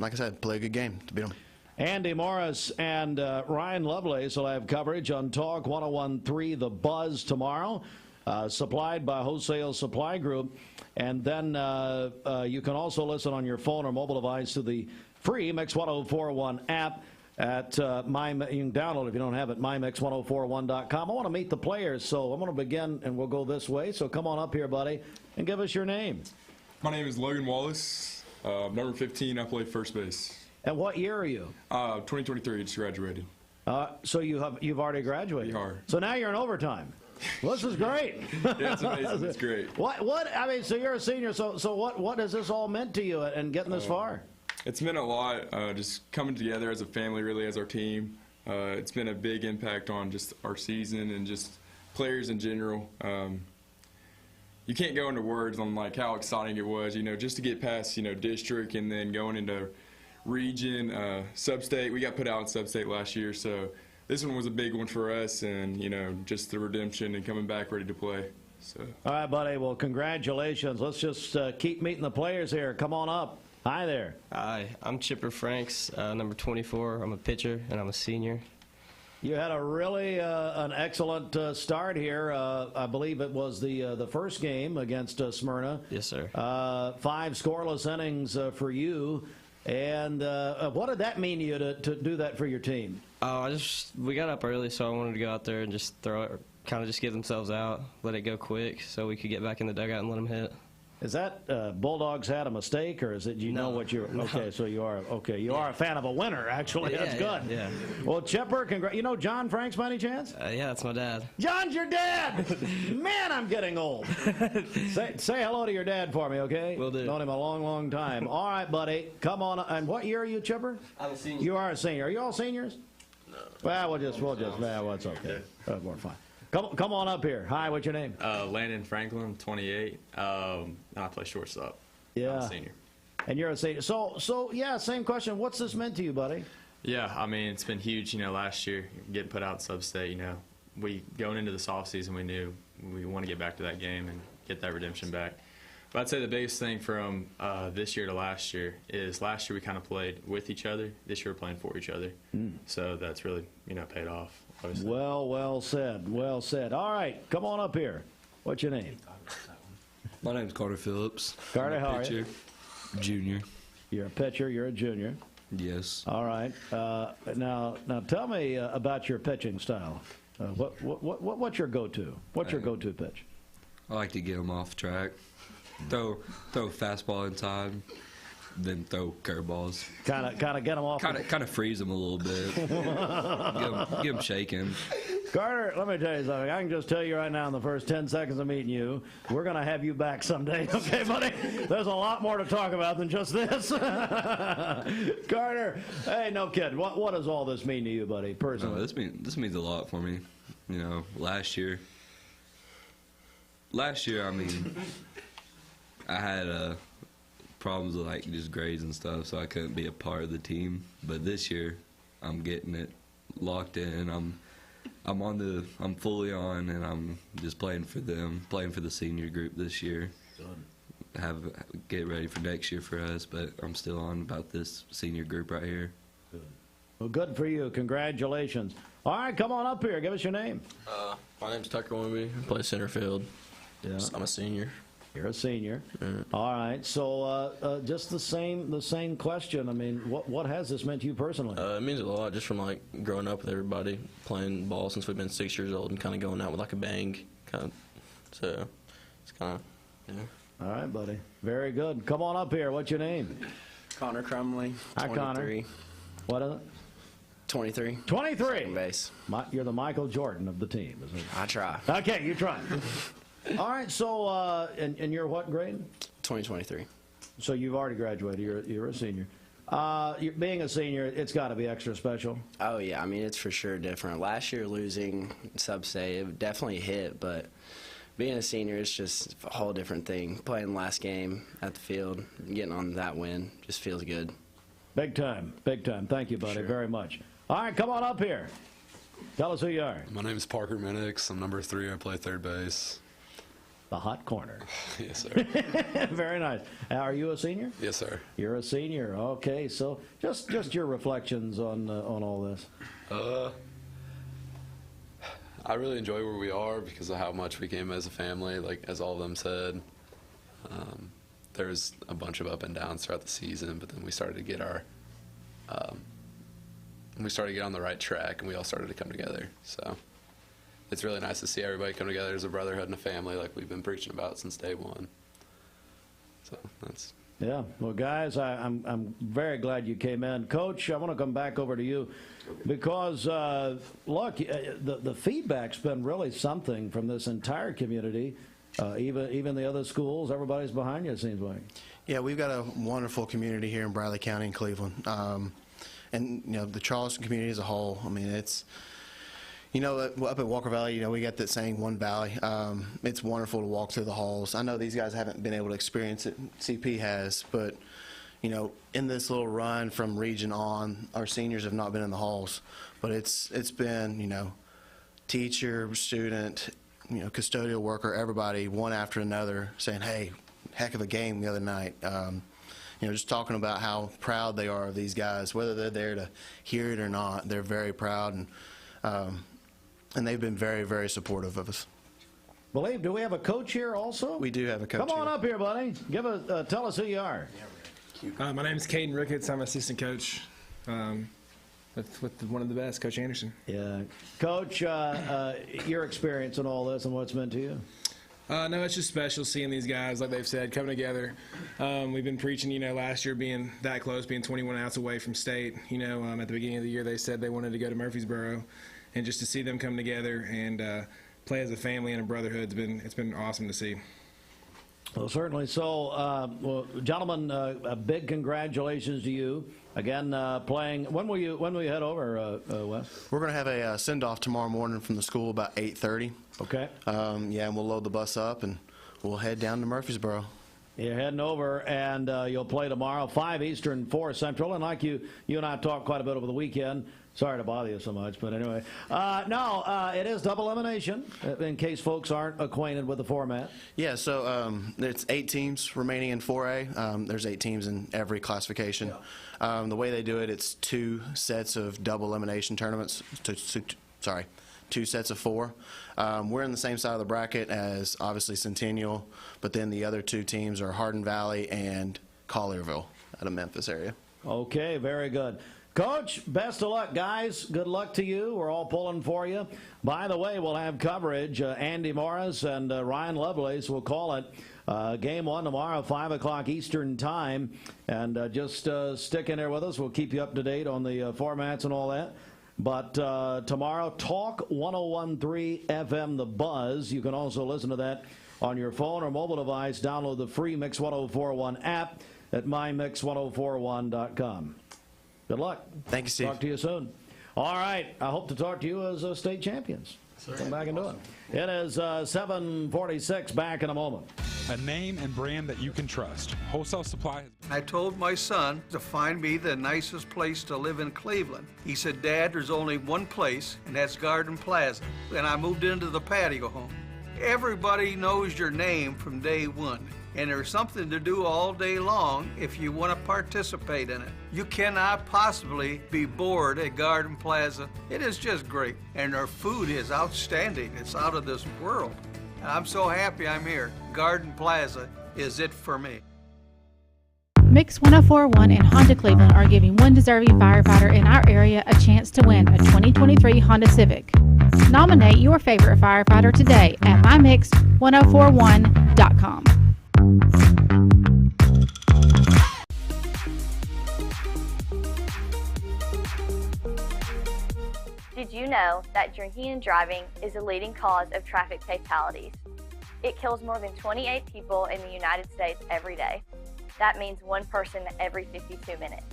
like I said, play a good game to beat them. Andy Morris and Ryan Lovelace will have coverage on Talk 101.3 The Buzz tomorrow, supplied by Wholesale Supply Group. And then you can also listen on your phone or mobile device to the free Mix 1041 app. You can download it if you don't have it, mymix1041.com. I want to meet the players, so I'm going to begin, and we'll go this way. So come on up here, buddy, and give us your name. My name is Logan Wallace. Number 15, I play first base. And what year are you? 2023, just graduated. So you've already graduated? We are. So now you're in overtime. Well, this is great. Yeah, it's amazing. It's great. So you're a senior, so what has this all meant to you and getting this far? It's meant a lot, just coming together as a family, really, as our team. It's been a big impact on just our season and just players in general. You can't go into words on how exciting it was, just to get past, district and then going into region, sub-state. We got put out in sub-state last year, so this one was a big one for us, and, just the redemption and coming back ready to play. So. All right, buddy. Well, congratulations. Let's just keep meeting the players here. Come on up. Hi there. Hi, I'm Chipper Franks, number 24. I'm a pitcher, and I'm a senior. You had a really an excellent start here. I believe it was the first game against Smyrna. Yes, sir. 5 scoreless innings for you. And what did that mean to you to do that for your team? We got up early, so I wanted to go out there and just throw it, kind of just get themselves out, let it go quick, so we could get back in the dugout and let them hit. Is that Bulldogs had a mistake, or is it know what you're? Okay, so you are You are a fan of a winner, actually. Yeah, that's good. Yeah. Well, Chipper, you know John Franks by any chance? Yeah, that's my dad. John's your dad. Man, I'm getting old. Say hello to your dad for me, okay? Will do. Known him a long, long time. All right, buddy, come on. And what year are you, Chipper? I'm a senior. You are a senior. Are you all seniors? No. Well, it's okay. We're fine. Come on up here. Hi, what's your name? Landon Franklin, 28. I play shortstop. Yeah. I'm a senior. And you're a senior. So yeah, same question. What's this meant to you, buddy? Yeah, it's been huge. Last year getting put out sub-state. We going into this off season, we knew we want to get back to that game and get that redemption back. But I'd say the biggest thing from this year to last year is last year we kind of played with each other. This year we're playing for each other. So that's really paid off. Well said. Well said. All right, come on up here. What's your name? My name's Carter Phillips. Carter, how are you? Junior. You're a pitcher. You're a junior. Yes. All right. Now tell me about your pitching style. What's your go-to? What's your go-to pitch? I like to get them off track. Throw fastball inside, then throw curveballs. Kind of get them off. Kind of freeze them a little bit. get them shaking. Carter, let me tell you something. I can just tell you right now in the first 10 seconds of meeting you, we're going to have you back someday, okay, buddy? There's a lot more to talk about than just this. Carter, hey, no kidding. What does all this mean to you, buddy, personally? This means a lot for me. You know, last year, I mean, I had problems with like just grades and stuff, so I couldn't be a part of the team. But this year, I'm getting it locked in. I'm fully on, and I'm just playing for them, playing for the senior group this year. Get ready for next year for us, but I'm still on about this senior group right here. Good. Well, good for you. Congratulations. All right, come on up here. Give us your name. My name's Tucker Wimby. I play center field. Yeah. I'm a senior. You're a senior. All right. So just the same question. I mean, what has this meant to you personally? It means a lot just from like growing up with everybody, playing ball since we've been 6 years old and kind of going out with like a bang. So it's kind of, yeah. All right, buddy. Very good. Come on up here. What's your name? Connor Crumley. Hi, Connor. What is it? 23. 23. Second base. You're the Michael Jordan of the team, isn't it? I try. Okay, you try. All right, so, and you're what grade? 2023. So you've already graduated. You're a senior. Being a senior, it's got to be extra special. Oh, yeah. I mean, it's for sure different. Last year, losing sub-state, it definitely hit, but being a senior, it's just a whole different thing. Playing last game at the field, getting on that win, just feels good. Big time. Big time. Thank you, buddy, very much. All right, come on up here. Tell us who you are. My name is Parker Minix. I'm number 3. I play third base. The hot corner. Yes, sir. Very nice. Are you a senior? Yes, sir. You're a senior. Okay, so just your reflections on all this. I really enjoy where we are because of how much we came as a family, like as all of them said. There's a bunch of up and downs throughout the season, but then we started to get on the right track, and we all started to come together. So it's really nice to see everybody come together as a brotherhood and a family like we've been preaching about since day one. So that's... Yeah, well, guys, I'm very glad you came in. Coach, I want to come back over to you because, look, the feedback's been really something from this entire community, even the other schools. Everybody's behind you, it seems like. Yeah, we've got a wonderful community here in Bradley County and Cleveland. And, you know, the Charleston community as a whole, I mean, it's... You know, up at Walker Valley, you know, we got that saying, one valley. It's wonderful to walk through the halls. I know these guys haven't been able to experience it. CP has. But, you know, in this little run from region on, our seniors have not been in the halls. But it's been, you know, teacher, student, you know, custodial worker, everybody, one after another, saying, hey, heck of a game the other night. You know, just talking about how proud they are of these guys, whether they're there to hear it or not. They're very proud. And they've been very, very supportive of us. Believe, do we have a coach here also? We do have a coach. Come on up here, buddy. Tell us who you are. My name is Caden Ricketts. I'm assistant coach with one of the best, Coach Anderson. Yeah. Coach, your experience in all this and what it's meant to you? No, it's just special seeing these guys, like they've said, coming together. We've been preaching, you know, last year being that close, being 21 outs away from state. You know, at the beginning of the year they said they wanted to go to Murfreesboro. And just to see them come together and play as a family and a brotherhood, it's been awesome to see. Well, certainly so. Well, gentlemen, a big congratulations to you. Again, playing. When will you head over, Wes? We're going to have a send-off tomorrow morning from the school about 8:30. Okay. Yeah, and we'll load the bus up and we'll head down to Murfreesboro. You're heading over, and you'll play tomorrow, 5 Eastern, 4 Central. And like you and I talked quite a bit over the weekend. Sorry to bother you so much, but anyway. It is double elimination, in case folks aren't acquainted with the format. Yeah, so it's 8 teams remaining in 4A. There's 8 teams in every classification. The way they do it, it's 2 sets of double elimination tournaments, 2 sets of 4. We're in the same side of the bracket as obviously Centennial, but then the other 2 teams are Hardin Valley and Collierville out of Memphis area. Okay, very good. Coach, best of luck, guys. Good luck to you. We're all pulling for you. By the way, we'll have coverage. Andy Morris and Ryan Lovelace will call it. Game 1 tomorrow, 5 o'clock Eastern time. And just stick in there with us. We'll keep you up to date on the formats and all that. But tomorrow, Talk 101.3 FM, The Buzz. You can also listen to that on your phone or mobile device. Download the free Mix 1041 app at mymix1041.com. Good luck. Thank you, Steve. Talk to you soon. All right. I hope to talk to you as state champions. Come back and do it. It is 7:46. Back in a moment. A name and brand that you can trust. Wholesale Supply. I told my son to find me the nicest place to live in Cleveland. He said, Dad, there's only one place, and that's Garden Plaza. And I moved into the patio home. Everybody knows your name from day one. And there's something to do all day long if you want to participate in it. You cannot possibly be bored at Garden Plaza. It is just great. And their food is outstanding. It's out of this world. And I'm so happy I'm here. Garden Plaza is it for me. Mix 1041 and Honda Cleveland are giving one deserving firefighter in our area a chance to win a 2023 Honda Civic. Nominate your favorite firefighter today at mymix1041.com. Did you know that drinking and driving is a leading cause of traffic fatalities? It kills more than 28 people in the United States every day. That means one person every 52 minutes.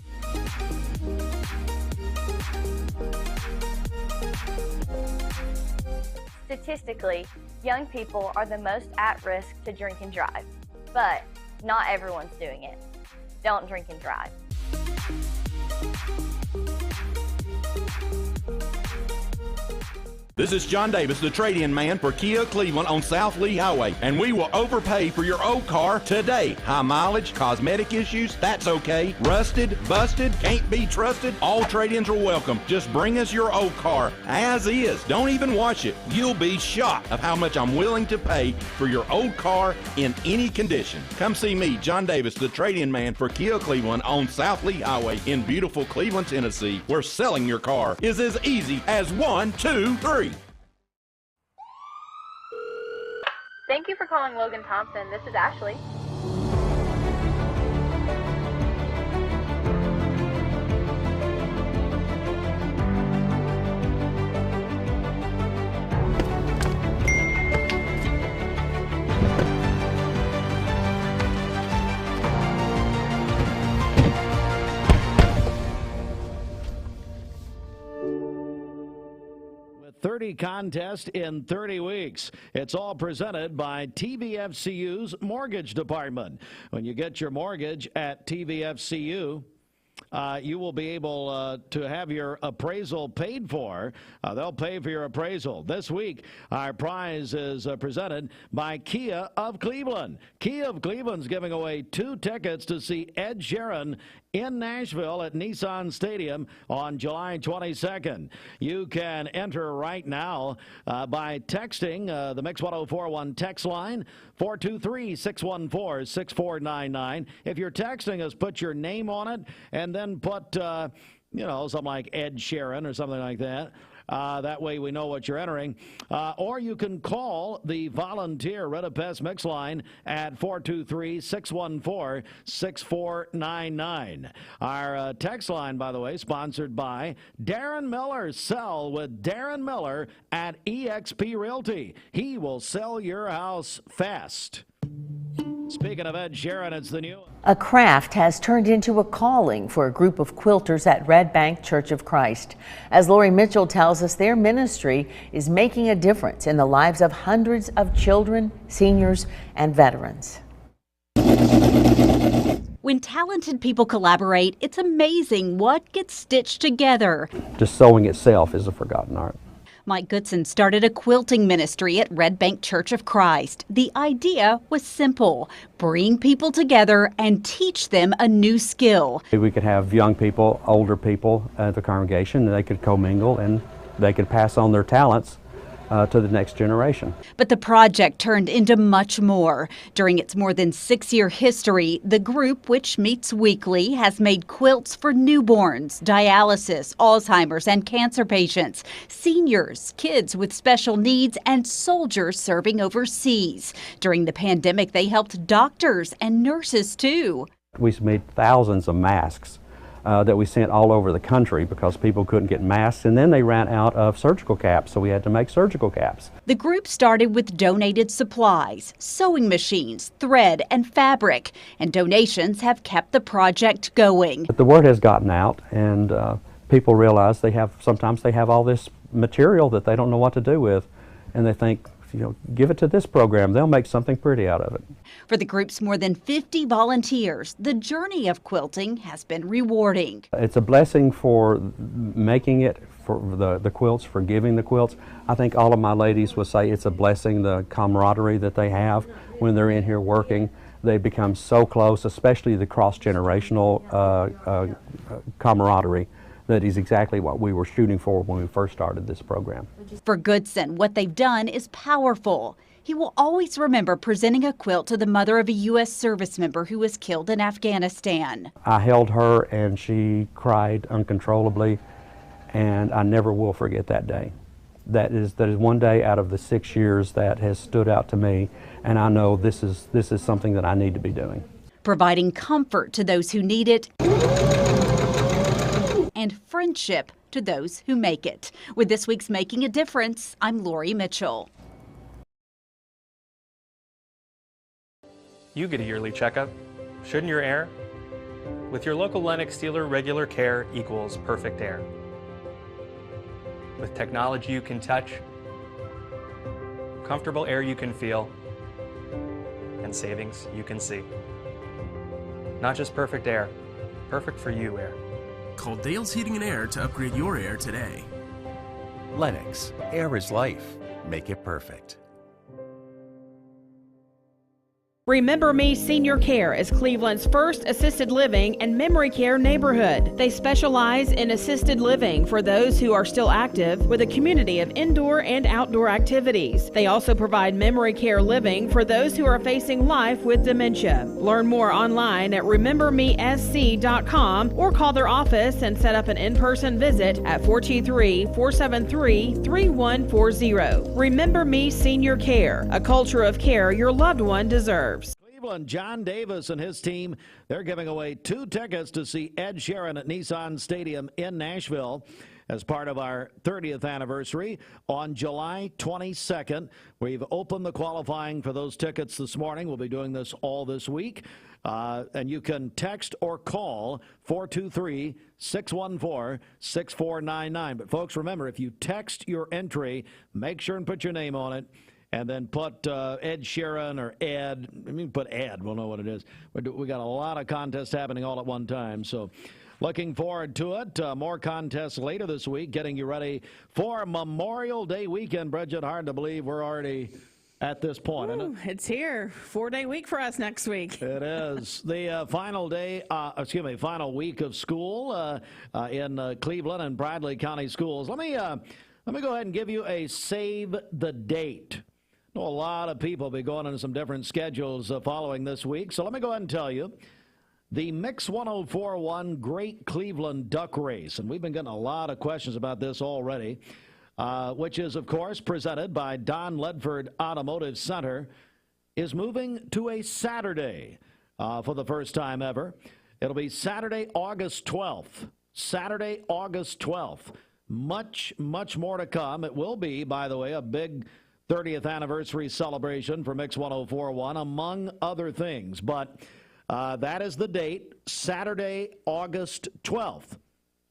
Statistically, young people are the most at risk to drink and drive, but not everyone's doing it. Don't drink and drive. This is John Davis, the trade-in man for Kia Cleveland on South Lee Highway, and we will overpay for your old car today. High mileage, cosmetic issues, that's okay. Rusted, busted, can't be trusted, all trade-ins are welcome. Just bring us your old car as is. Don't even wash it. You'll be shocked of how much I'm willing to pay for your old car in any condition. Come see me, John Davis, the trade-in man for Kia Cleveland on South Lee Highway in beautiful Cleveland, Tennessee, where selling your car is as easy as 1, 2, 3. Thank you for calling Logan Thompson. This is Ashley. With 30 contests in 30 weeks. It's all presented by TVFCU's Mortgage Department. When you get your mortgage at TVFCU, you will be able to have your appraisal paid for. They'll pay for your appraisal. This week, our prize is presented by Kia of Cleveland. Kia of Cleveland's giving away 2 tickets to see Ed Sheeran in Nashville at Nissan Stadium on July 22nd. You can enter right now by texting the Mix 1041 text line, 423-614-6499. If you're texting us, put your name on it and then put, something like Ed Sheeran or something like that. That way we know what you're entering. Or you can call the volunteer Redapest Mix line at 423-614-6499. Our text line, by the way, sponsored by Darren Miller. Sell with Darren Miller at eXp Realty. He will sell your house fast. Speaking of Ed Sheeran, it's the new. A craft has turned into a calling for a group of quilters at Red Bank Church of Christ. As Lori Mitchell tells us, their ministry is making a difference in the lives of hundreds of children, seniors, and veterans. When talented people collaborate, it's amazing what gets stitched together. Just sewing itself is a forgotten art. Mike Goodson started a quilting ministry at Red Bank Church of Christ. The idea was simple: bring people together and teach them a new skill. We could have young people, older people at the congregation, and they could commingle and they could pass on their talents to the next generation. But the project turned into much more. During its more than 6-year history, the group, which meets weekly, has made quilts for newborns, dialysis, Alzheimer's, and cancer patients, seniors, kids with special needs, and soldiers serving overseas. During the pandemic, they helped doctors and nurses, too. We made thousands of masks that we sent all over the country because people couldn't get masks, and then they ran out of surgical caps, so we had to make surgical caps. The group started with donated supplies, sewing machines, thread, and fabric, and donations have kept the project going. But the word has gotten out, and people realize sometimes they have all this material that they don't know what to do with, and they think, give it to this program, they'll make something pretty out of it. For the group's more than 50 volunteers, the journey of quilting has been rewarding. It's a blessing for making it, for the quilts, for giving the quilts. I think all of my ladies would say it's a blessing, the camaraderie that they have when they're in here working. They become so close, especially the cross-generational camaraderie. That is exactly what we were shooting for when we first started this program. For Goodson, what they've done is powerful. He will always remember presenting a quilt to the mother of a U.S. service member who was killed in Afghanistan. I held her and she cried uncontrollably, and I never will forget that day. That is one day out of the 6 years that has stood out to me, and I know this is something that I need to be doing. Providing comfort to those who need it, and friendship to those who make it. With this week's Making a Difference, I'm Lori Mitchell. You get a yearly checkup, shouldn't your air? With your local Lennox dealer, regular care equals perfect air. With technology you can touch, comfortable air you can feel, and savings you can see. Not just perfect air, perfect for you air. Call Dale's Heating and Air to upgrade your air today. Lennox, air is life. Make it perfect. Remember Me Senior Care is Cleveland's first assisted living and memory care neighborhood. They specialize in assisted living for those who are still active with a community of indoor and outdoor activities. They also provide memory care living for those who are facing life with dementia. Learn more online at remembermesc.com or call their office and set up an in-person visit at 423-473-3140. Remember Me Senior Care, a culture of care your loved one deserves. Cleveland, John Davis and his team, they're giving away 2 tickets to see Ed Sheeran at Nissan Stadium in Nashville as part of our 30th anniversary on July 22nd. We've opened the qualifying for those tickets this morning. We'll be doing this all this week. And you can text or call 423-614-6499. But folks, remember, if you text your entry, make sure and put your name on it. And then put Ed Sheeran or Ed. Put Ed. We'll know what it is. We got a lot of contests happening all at one time. So looking forward to it. More contests later this week, getting you ready for Memorial Day weekend. Bridget, hard to believe we're already at this point, isn't it? It's here. 4-day week for us next week. It is. The final week of school in Cleveland and Bradley County schools. Let me go ahead and give you a save the date. A lot of people will be going into some different schedules following this week. So let me go ahead and tell you, the Mix 104.1 Great Cleveland Duck Race, and we've been getting a lot of questions about this already, which is, of course, presented by Don Ledford Automotive Center, is moving to a Saturday for the first time ever. It'll be Saturday, August 12th. Saturday, August 12th. Much, much more to come. It will be, by the way, a big 30th anniversary celebration for Mix 104.1, among other things. But that is the date, Saturday, August 12th.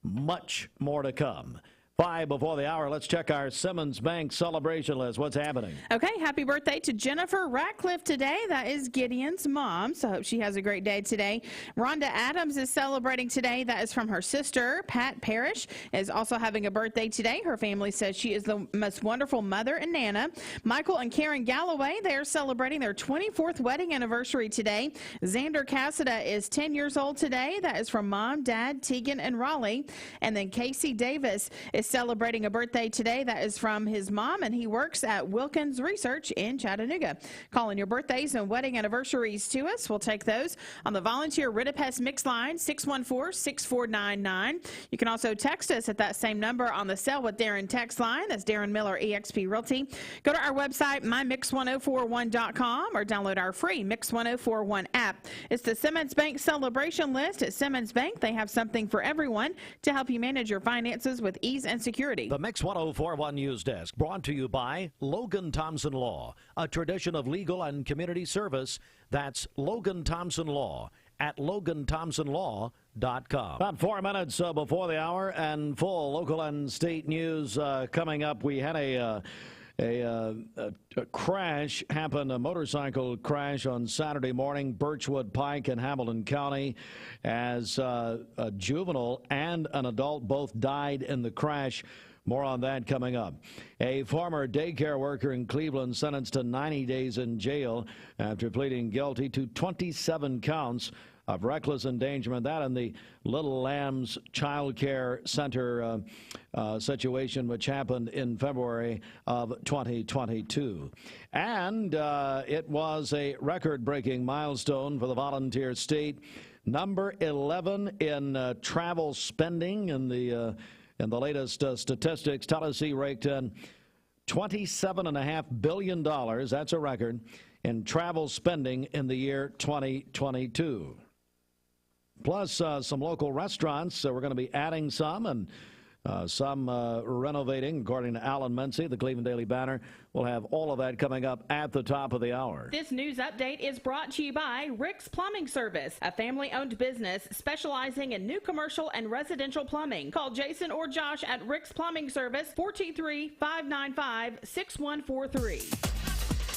Much more to come. 5 before the hour, let's check our Simmons Bank celebration list. What's happening? Okay, happy birthday to Jennifer Ratcliffe today. That is Gideon's mom, so I hope she has a great day today. Rhonda Adams is celebrating today. That is from her sister. Pat Parrish is also having a birthday today. Her family says she is the most wonderful mother and nana. Michael and Karen Galloway, they are celebrating their 24th wedding anniversary today. Xander Cassida is 10 years old today. That is from Mom, Dad, Tegan, and Raleigh. And then Casey Davis is is celebrating a birthday today. That is from his mom, and he works at Wilkins Research in Chattanooga. Calling your birthdays and wedding anniversaries to us. We'll take those on the volunteer Ritapest Mix line, 614-6499. You can also text us at that same number on the Sell with Darren text line. That's Darren Miller, eXp Realty. Go to our website, mymix1041.com, or download our free Mix 1041 app. It's the Simmons Bank Celebration List. At Simmons Bank, they have something for everyone to help you manage your finances with ease and security. The Mix 1041 News Desk brought to you by Logan Thompson Law, a tradition of legal and community service. That's Logan Thompson Law at LoganThompsonLaw.com. About 4 minutes before the hour, and full local and state news coming up. We had a crash happened, a motorcycle crash on Saturday morning, Birchwood Pike in Hamilton County, as a juvenile and an adult both died in the crash. More on that coming up. A former daycare worker in Cleveland sentenced to 90 days in jail after pleading guilty to 27 counts of reckless endangerment. That in the Little Lambs Child Care Center situation, which happened in February of 2022. And it was a record-breaking milestone for the volunteer state. Number 11 in travel spending in the latest statistics. Tennessee raked in $27.5 billion. That's a record in travel spending in the year 2022. Plus, some local restaurants. We're going to be adding some and some renovating, according to Alan Mincy, the Cleveland Daily Banner. We'll have all of that coming up at the top of the hour. This news update is brought to you by Rick's Plumbing Service, a family-owned business specializing in new commercial and residential plumbing. Call Jason or Josh at Rick's Plumbing Service, 423-595-6143.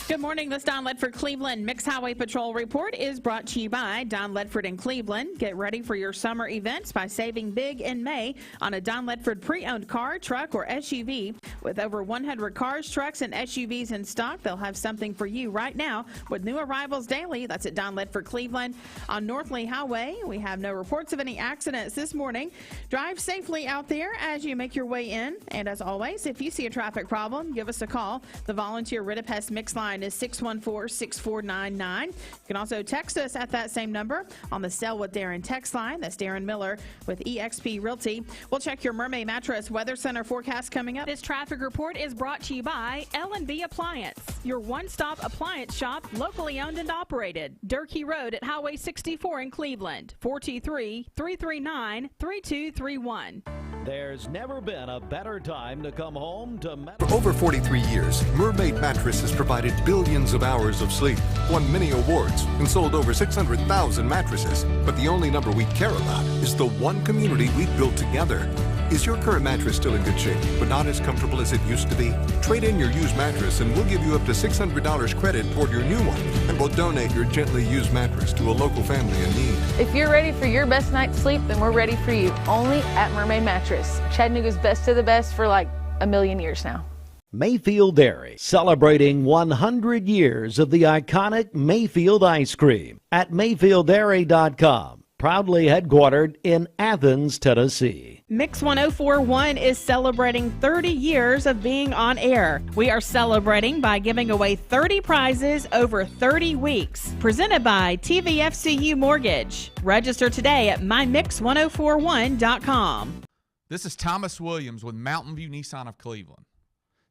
Good morning. This Don Ledford Cleveland Mixed Highway Patrol report is brought to you by Don Ledford in Cleveland. Get ready for your summer events by saving big in May on a Don Ledford pre-owned car, truck, or SUV. With over 100 cars, trucks, and SUVs in stock, they'll have something for you right now with new arrivals daily. That's at Don Ledford Cleveland. On North Lee Highway, we have no reports of any accidents this morning. Drive safely out there as you make your way in. And as always, if you see a traffic problem, give us a call. The volunteer Ritapest Mix line is 614-6499. You can also text us at that same number on the Sell with Darren text line. That's Darren Miller with eXp Realty. We'll check your Mermaid Mattress Weather Center forecast coming up. This traffic report is brought to you by L&B Appliance, your one-stop appliance shop, locally owned and operated. Durkee Road at Highway 64 in Cleveland, 423-339-3231. There's never been a better time to come home to For over 43 years, Mermaid Mattress has provided billions of hours of sleep, won many awards, and sold over 600,000 mattresses. But the only number we care about is the one community we've built together. Is your current mattress still in good shape, but not as comfortable as it used to be? Trade in your used mattress and we'll give you up to $600 credit toward your new one. And we'll donate your gently used mattress to a local family in need. If you're ready for your best night's sleep, then we're ready for you. Only at Mermaid Mattress. Chattanooga's best of the best for like a million years now. Mayfield Dairy, celebrating 100 years of the iconic Mayfield ice cream at MayfieldDairy.com. Proudly headquartered in Athens, Tennessee. Mix 1041 is celebrating 30 years of being on air. We are celebrating by giving away 30 prizes over 30 weeks. Presented by TVFCU Mortgage. Register today at mymix1041.com. This is Thomas Williams with Mountain View Nissan of Cleveland.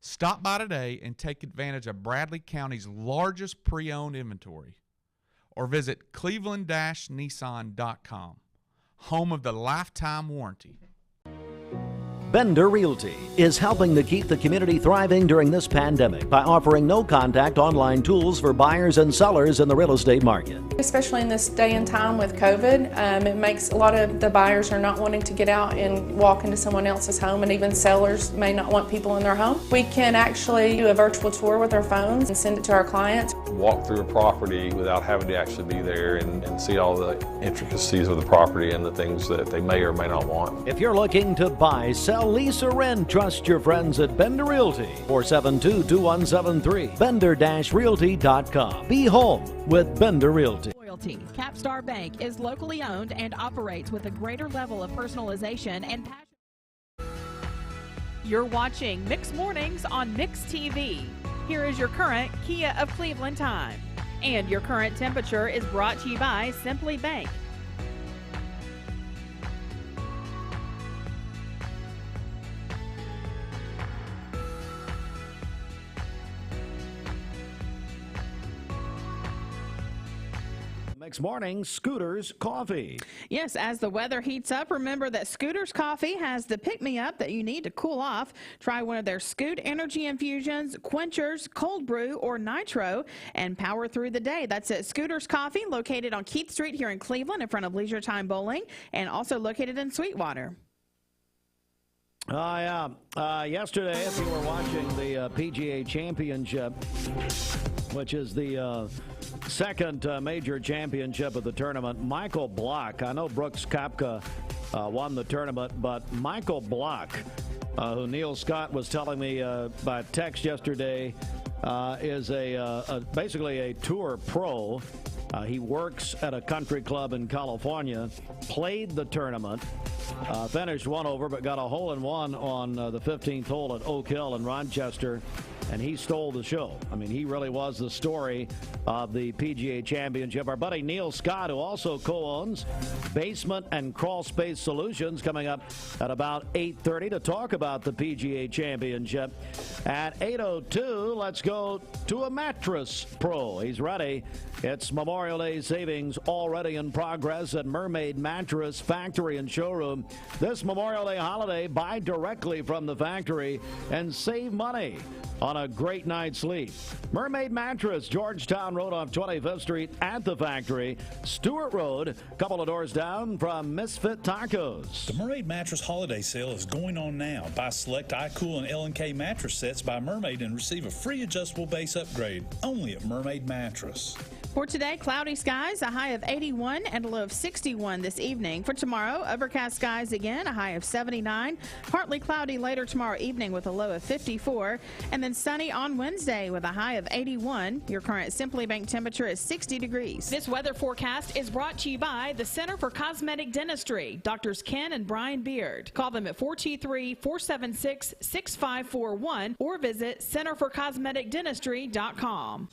Stop by today and take advantage of Bradley County's largest pre-owned inventory. Or visit cleveland-nissan.com, home of the lifetime warranty. Bender Realty is helping to keep the community thriving during this pandemic by offering no-contact online tools for buyers and sellers in the real estate market. Especially in this day and time with COVID, it makes a lot of the buyers are not wanting to get out and walk into someone else's home, and even sellers may not want people in their home. We can actually do a virtual tour with our phones and send it to our clients. Walk through a property without having to actually be there and see all the intricacies of the property and the things that they may or may not want. If you're looking to buy, sell, lease, or rent, trust your friends at Bender Realty. 472-2173. Bender-Realty.com. Be home with Bender Realty. Loyalty. Capstar Bank is locally owned and operates with a greater level of personalization and passion. You're watching Mix Mornings on Mix TV. Here is your current Kia of Cleveland time. And your current temperature is brought to you by Simply Bank. Next morning, Scooter's Coffee. Yes, as the weather heats up, remember that Scooter's Coffee has the pick-me-up that you need to cool off. Try one of their Scoot Energy Infusions, Quenchers, Cold Brew, or Nitro, and power through the day. That's at Scooter's Coffee, located on Keith Street here in Cleveland in front of Leisure Time Bowling, and also located in Sweetwater. Yesterday, if you were watching the PGA Championship, which is the second major championship of the tournament, Michael Block, I know Brooks Koepka won the tournament, but Michael Block, who Neil Scott was telling me by text yesterday, is basically a tour pro. He works at a country club in California, played the tournament, finished one over, but got a hole-in-one on the 15th hole at Oak Hill in Rochester, and he stole the show. I mean, he really was the story of the PGA Championship. Our buddy Neil Scott, who also co-owns Basement and Crawl Space Solutions, coming up at about 8:30 to talk about the PGA Championship. At 8:02, let's go to a mattress pro. He's ready. It's Memorial Day savings already in progress at Mermaid Mattress Factory and Showroom. This Memorial Day holiday, buy directly from the factory and save money on a great night's sleep. Mermaid Mattress, Georgetown Road off 25th Street at the factory. Stewart Road, a couple of doors down from Misfit Tacos. The Mermaid Mattress Holiday Sale is going on now. Buy select iCool and L&K mattress sets by Mermaid and receive a free adjustable base upgrade only at Mermaid Mattress. For today, cloudy skies, a high of 81 and a low of 61 this evening. For tomorrow, overcast skies again, a high of 79. Partly cloudy later tomorrow evening with a low of 54. And then sunny on Wednesday with a high of 81. Your current Simply Bank temperature is 60 degrees. This weather forecast is brought to you by the Center for Cosmetic Dentistry, Drs. Ken and Brian Beard. Call them at 423-476-6541 or visit centerforcosmeticdentistry.com.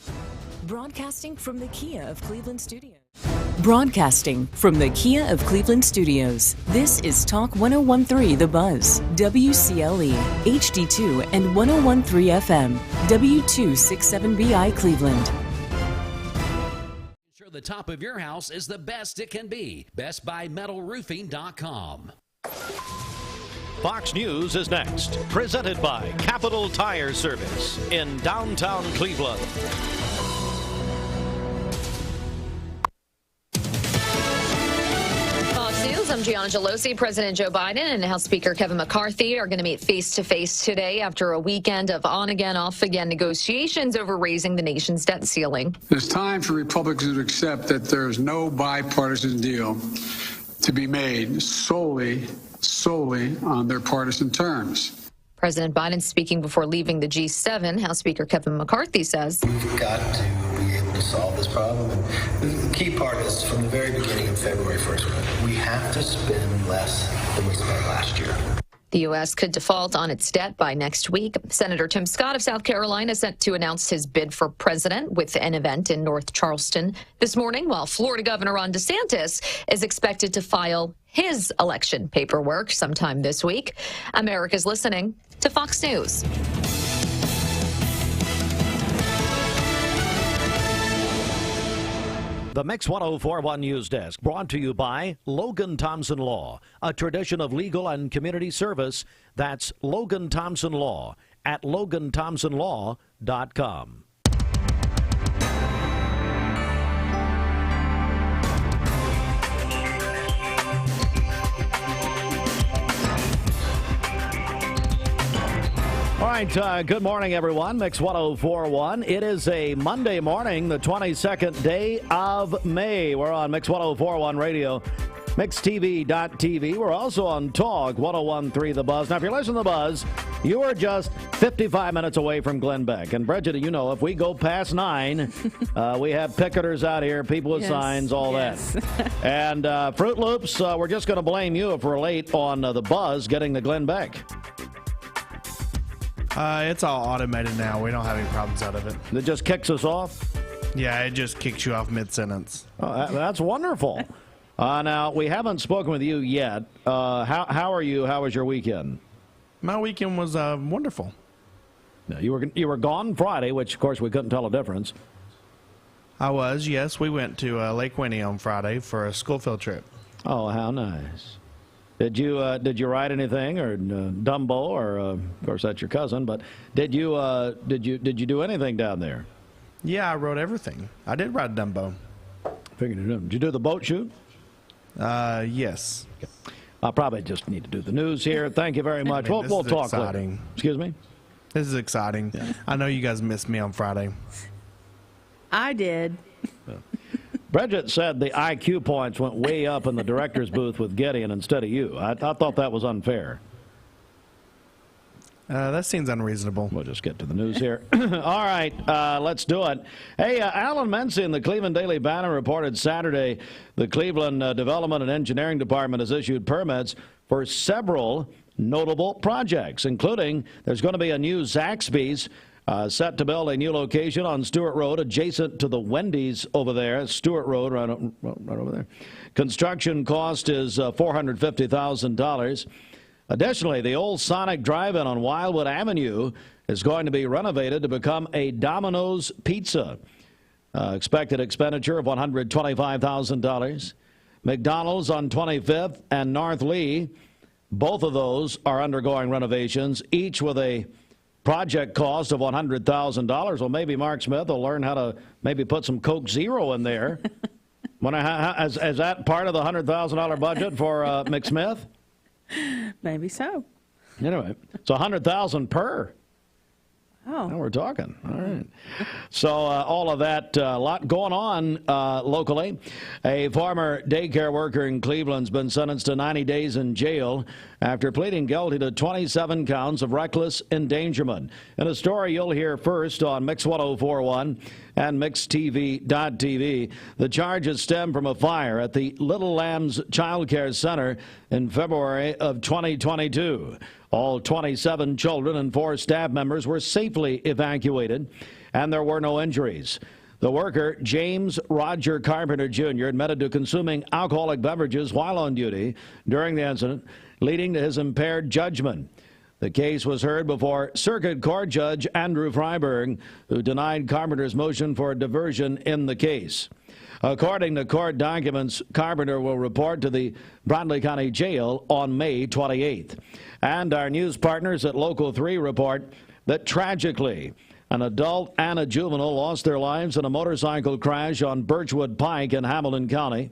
Broadcasting from the Kia of Cleveland Studios. Broadcasting from the Kia of Cleveland Studios. This is Talk 1013 The Buzz, WCLE, HD2 and 1013 FM, W267BI Cleveland. Ensure the top of your house is the best it can be. BestBuyMetalRoofing.com. Fox News is next, presented by Capital Tire Service in downtown Cleveland. I'm Gianna Gelosi. President Joe Biden and House Speaker Kevin McCarthy are going to meet face-to-face today after a weekend of on-again, off-again negotiations over raising the nation's debt ceiling. It's time for Republicans to accept that there is no bipartisan deal to be made solely on their partisan terms. President Biden speaking before leaving the G7. House Speaker Kevin McCarthy says, "We've got to be able to solve this problem. And the key part is from the very beginning of February 1st, we have to spend less than we spent last year." The U.S. could default on its debt by next week. Senator Tim Scott of South Carolina set to announce his bid for president with an event in North Charleston this morning, while Florida Governor Ron DeSantis is expected to file his election paperwork sometime this week. America's listening to Fox News. The Mix 1041 News Desk, brought to you by Logan Thompson Law, a tradition of legal and community service. That's Logan Thompson Law at LoganThompsonLaw.com. All right, good morning, everyone. Mix 1041. It is a Monday morning, the 22nd day of May. We're on Mix 1041 Radio, MixTV.tv. We're also on Talk 1013 The Buzz. Now, if you're listening to The Buzz, you are just 55 minutes away from Glenn Beck. And Bridget, you know, if we go past 9, we have picketers out here, people with signs, all that. And Fruit Loops, we're just going to blame you if we're late on The Buzz getting to Glenn Beck. It's all automated now. We don't have any problems out of it. It just kicks us off? Yeah, it just kicks you off mid-sentence. Oh, that's wonderful. Now, we haven't spoken with you yet. How are you? How was your weekend? My weekend was wonderful. Now, you were gone Friday, which, of course, we couldn't tell a difference. I was, yes. We went to Lake Winnie on Friday for a school field trip. Oh, how nice. Did you write anything, or Dumbo, or of course that's your cousin? But did you do anything down there? Yeah, I wrote everything. I did write Dumbo. Figured it out. Did you do the boat shoot? Yes. Okay. I probably just need to do the news here. Thank you very much. We'll talk exciting. later. Excuse me? This is exciting. Yeah. I know you guys missed me on Friday. I did. Bridget said the IQ points went way up in the director's booth with Gideon instead of you. I thought that was unfair. That seems unreasonable. We'll just get to the news here. All right, let's do it. Hey, Alan Mency in the Cleveland Daily Banner reported Saturday the Cleveland Development and Engineering Department has issued permits for several notable projects, including there's going to be a new Zaxby's set to build a new location on Stewart Road adjacent to the Wendy's over there, Stewart Road, right over there. Construction cost is $450,000. Additionally, the old Sonic Drive-In on Wildwood Avenue is going to be renovated to become a Domino's Pizza. Expected expenditure of $125,000. McDonald's on 25th and North Lee, both of those are undergoing renovations, each with a project cost of $100,000. Well, maybe Mark Smith will learn how to maybe put some Coke Zero in there. Is that part of the $100,000 budget for McSmith? Maybe so. Anyway, it's $100,000 per. Oh. Now we're talking. All right. So all of that, a lot going on locally. A former daycare worker in Cleveland's been sentenced to 90 days in jail after pleading guilty to 27 counts of reckless endangerment. In a story you'll hear first on Mix 1041 and MixTV.tv. The charges stem from a fire at the Little Lambs Child Care Center in February of 2022. All 27 children and 4 staff members were safely evacuated, and there were no injuries. The worker, James Roger Carpenter Jr., admitted to consuming alcoholic beverages while on duty during the incident, leading to his impaired judgment. The case was heard before Circuit Court Judge Andrew Freiberg, who denied Carpenter's motion for a diversion in the case. According to court documents, Carpenter will report to the Bradley County Jail on May 28th. And our news partners at Local 3 report that tragically, an adult and a juvenile lost their lives in a motorcycle crash on Birchwood Pike in Hamilton County.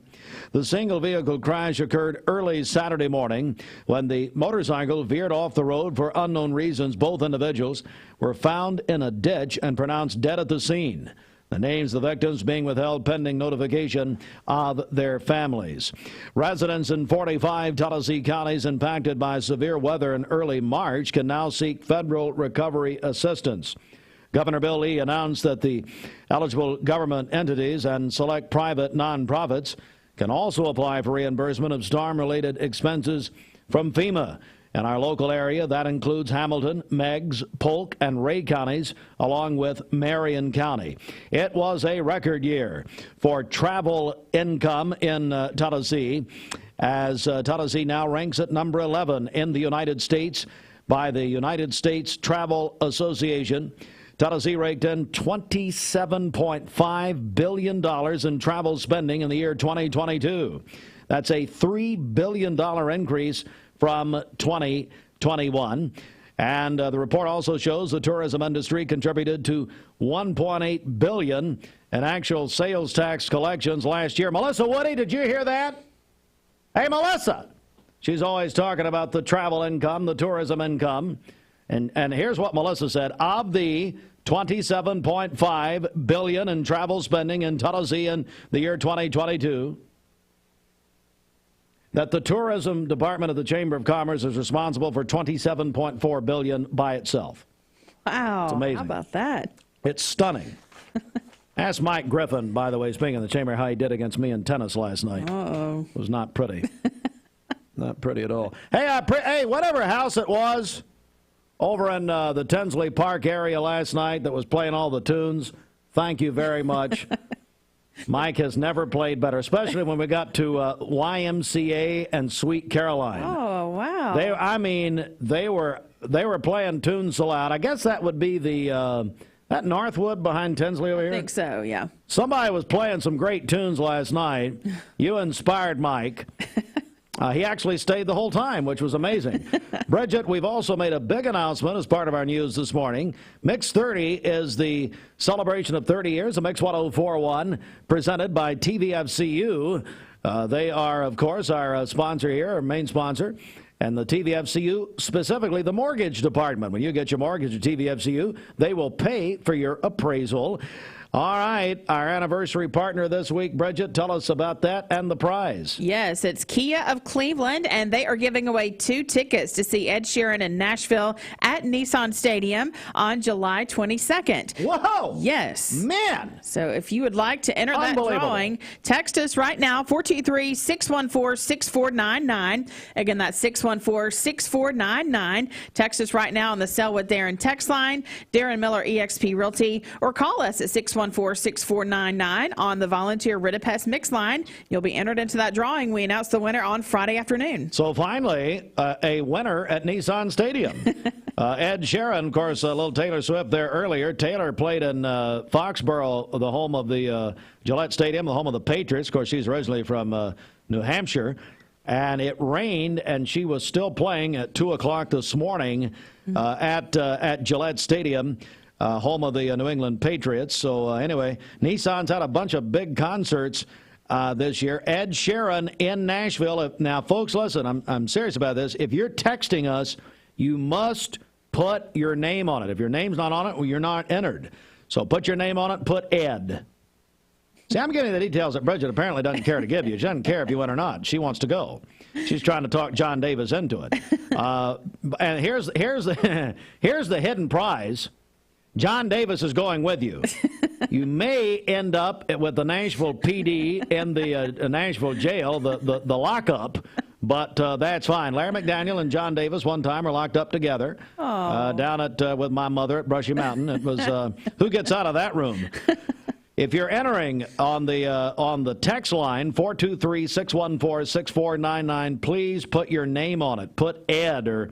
The single vehicle crash occurred early Saturday morning when the motorcycle veered off the road for unknown reasons. Both individuals were found in a ditch and pronounced dead at the scene. The names of the victims being withheld pending notification of their families. Residents in 45 Tennessee counties impacted by severe weather in early March can now seek federal recovery assistance. Governor Bill Lee announced that the eligible government entities and select private nonprofits can also apply for reimbursement of storm-related expenses from FEMA. In our local area, that includes Hamilton, Meigs, Polk, and Ray counties, along with Marion County. It was a record year for travel income in Tennessee, as Tennessee now ranks at number 11 in the United States by the United States Travel Association. Tennessee raked in $27.5 billion in travel spending in the year 2022. That's a $3 billion increase from 2021. And the report also shows the tourism industry contributed to $1.8 billion in actual sales tax collections last year. Melissa Woody, did you hear that? Hey, Melissa. She's always talking about the travel income, the tourism income. And here's what Melissa said. Of the $27.5 billion in travel spending in Tennessee in the year 2022, that the tourism department of the Chamber of Commerce is responsible for $27.4 billion by itself. Wow. It's amazing. How about that? It's stunning. Ask Mike Griffin, by the way, speaking of the Chamber, how he did against me in tennis last night. Uh-oh. It was not pretty. Not pretty at all. Hey, hey, whatever house it was over in the Tinsley Park area last night that was playing all the tunes. Thank you very much. Mike has never played better, especially when we got to YMCA and Sweet Caroline. Oh, wow. They were playing tunes so loud. I guess that would be the that Northwood behind Tinsley over here. I think so, yeah. Somebody was playing some great tunes last night. You inspired Mike. He actually stayed the whole time, which was amazing. Bridget, we've also made a big announcement as part of our news this morning. Mix 30 is the celebration of 30 years of Mix 104.1, presented by TVFCU. They are, of course, our sponsor here, our main sponsor. And the TVFCU, specifically the mortgage department. When you get your mortgage at TVFCU, they will pay for your appraisal. All right, our anniversary partner this week, Bridget, tell us about that and the prize. Yes, it's Kia of Cleveland, and they are giving away 2 tickets to see Ed Sheeran in Nashville at Nissan Stadium on July 22nd. Whoa! Yes. Man! So if you would like to enter that drawing, text us right now, 423-614-6499. Again, that's 614-6499. Text us right now on the Sell with Darren text line, Darren Miller eXp Realty, or call us at 614-6499 on the Volunteer Ridipest Mix line. You'll be entered into that drawing. We announced the winner on Friday afternoon. So finally, a winner at Nissan Stadium. Ed Sheeran, of course, a little Taylor Swift there earlier. Taylor played in Foxborough, the home of the Gillette Stadium, the home of the Patriots. Of course, she's originally from New Hampshire. And it rained, and she was still playing at 2 o'clock this morning at Gillette Stadium. Home of the New England Patriots. So anyway, Nissan's had a bunch of big concerts this year. Ed Sheeran in Nashville. Now, folks, listen, I'm serious about this. If you're texting us, you must put your name on it. If your name's not on it, well, you're not entered. So put your name on it, put Ed. See, I'm getting the details that Bridget apparently doesn't care to give you. She doesn't care if you win or not. She wants to go. She's trying to talk John Davis into it. And here's the hidden prize. John Davis is going with you. You may end up with the Nashville PD in the Nashville jail, the lockup, but that's fine. Larry McDaniel and John Davis one time were locked up together down at with my mother at Brushy Mountain. It was who gets out of that room? If you're entering on the text line 423-614-6499, please put your name on it. Put Ed or.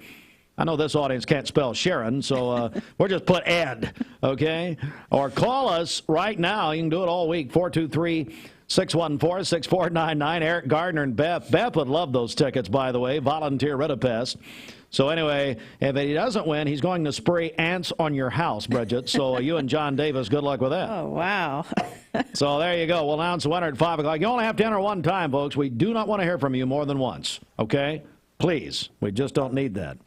I know this audience can't spell Sharon, so we'll just put Ed, okay? Or call us right now. You can do it all week, 423-614-6499. Eric Gardner and Beth. Beth would love those tickets, by the way, Volunteer Ridipest. So anyway, if he doesn't win, he's going to spray ants on your house, Bridget. So you and John Davis, good luck with that. Oh, wow. So there you go. We'll announce the winner at 5 o'clock. You only have to enter one time, folks. We do not want to hear from you more than once, okay? Please. We just don't need that.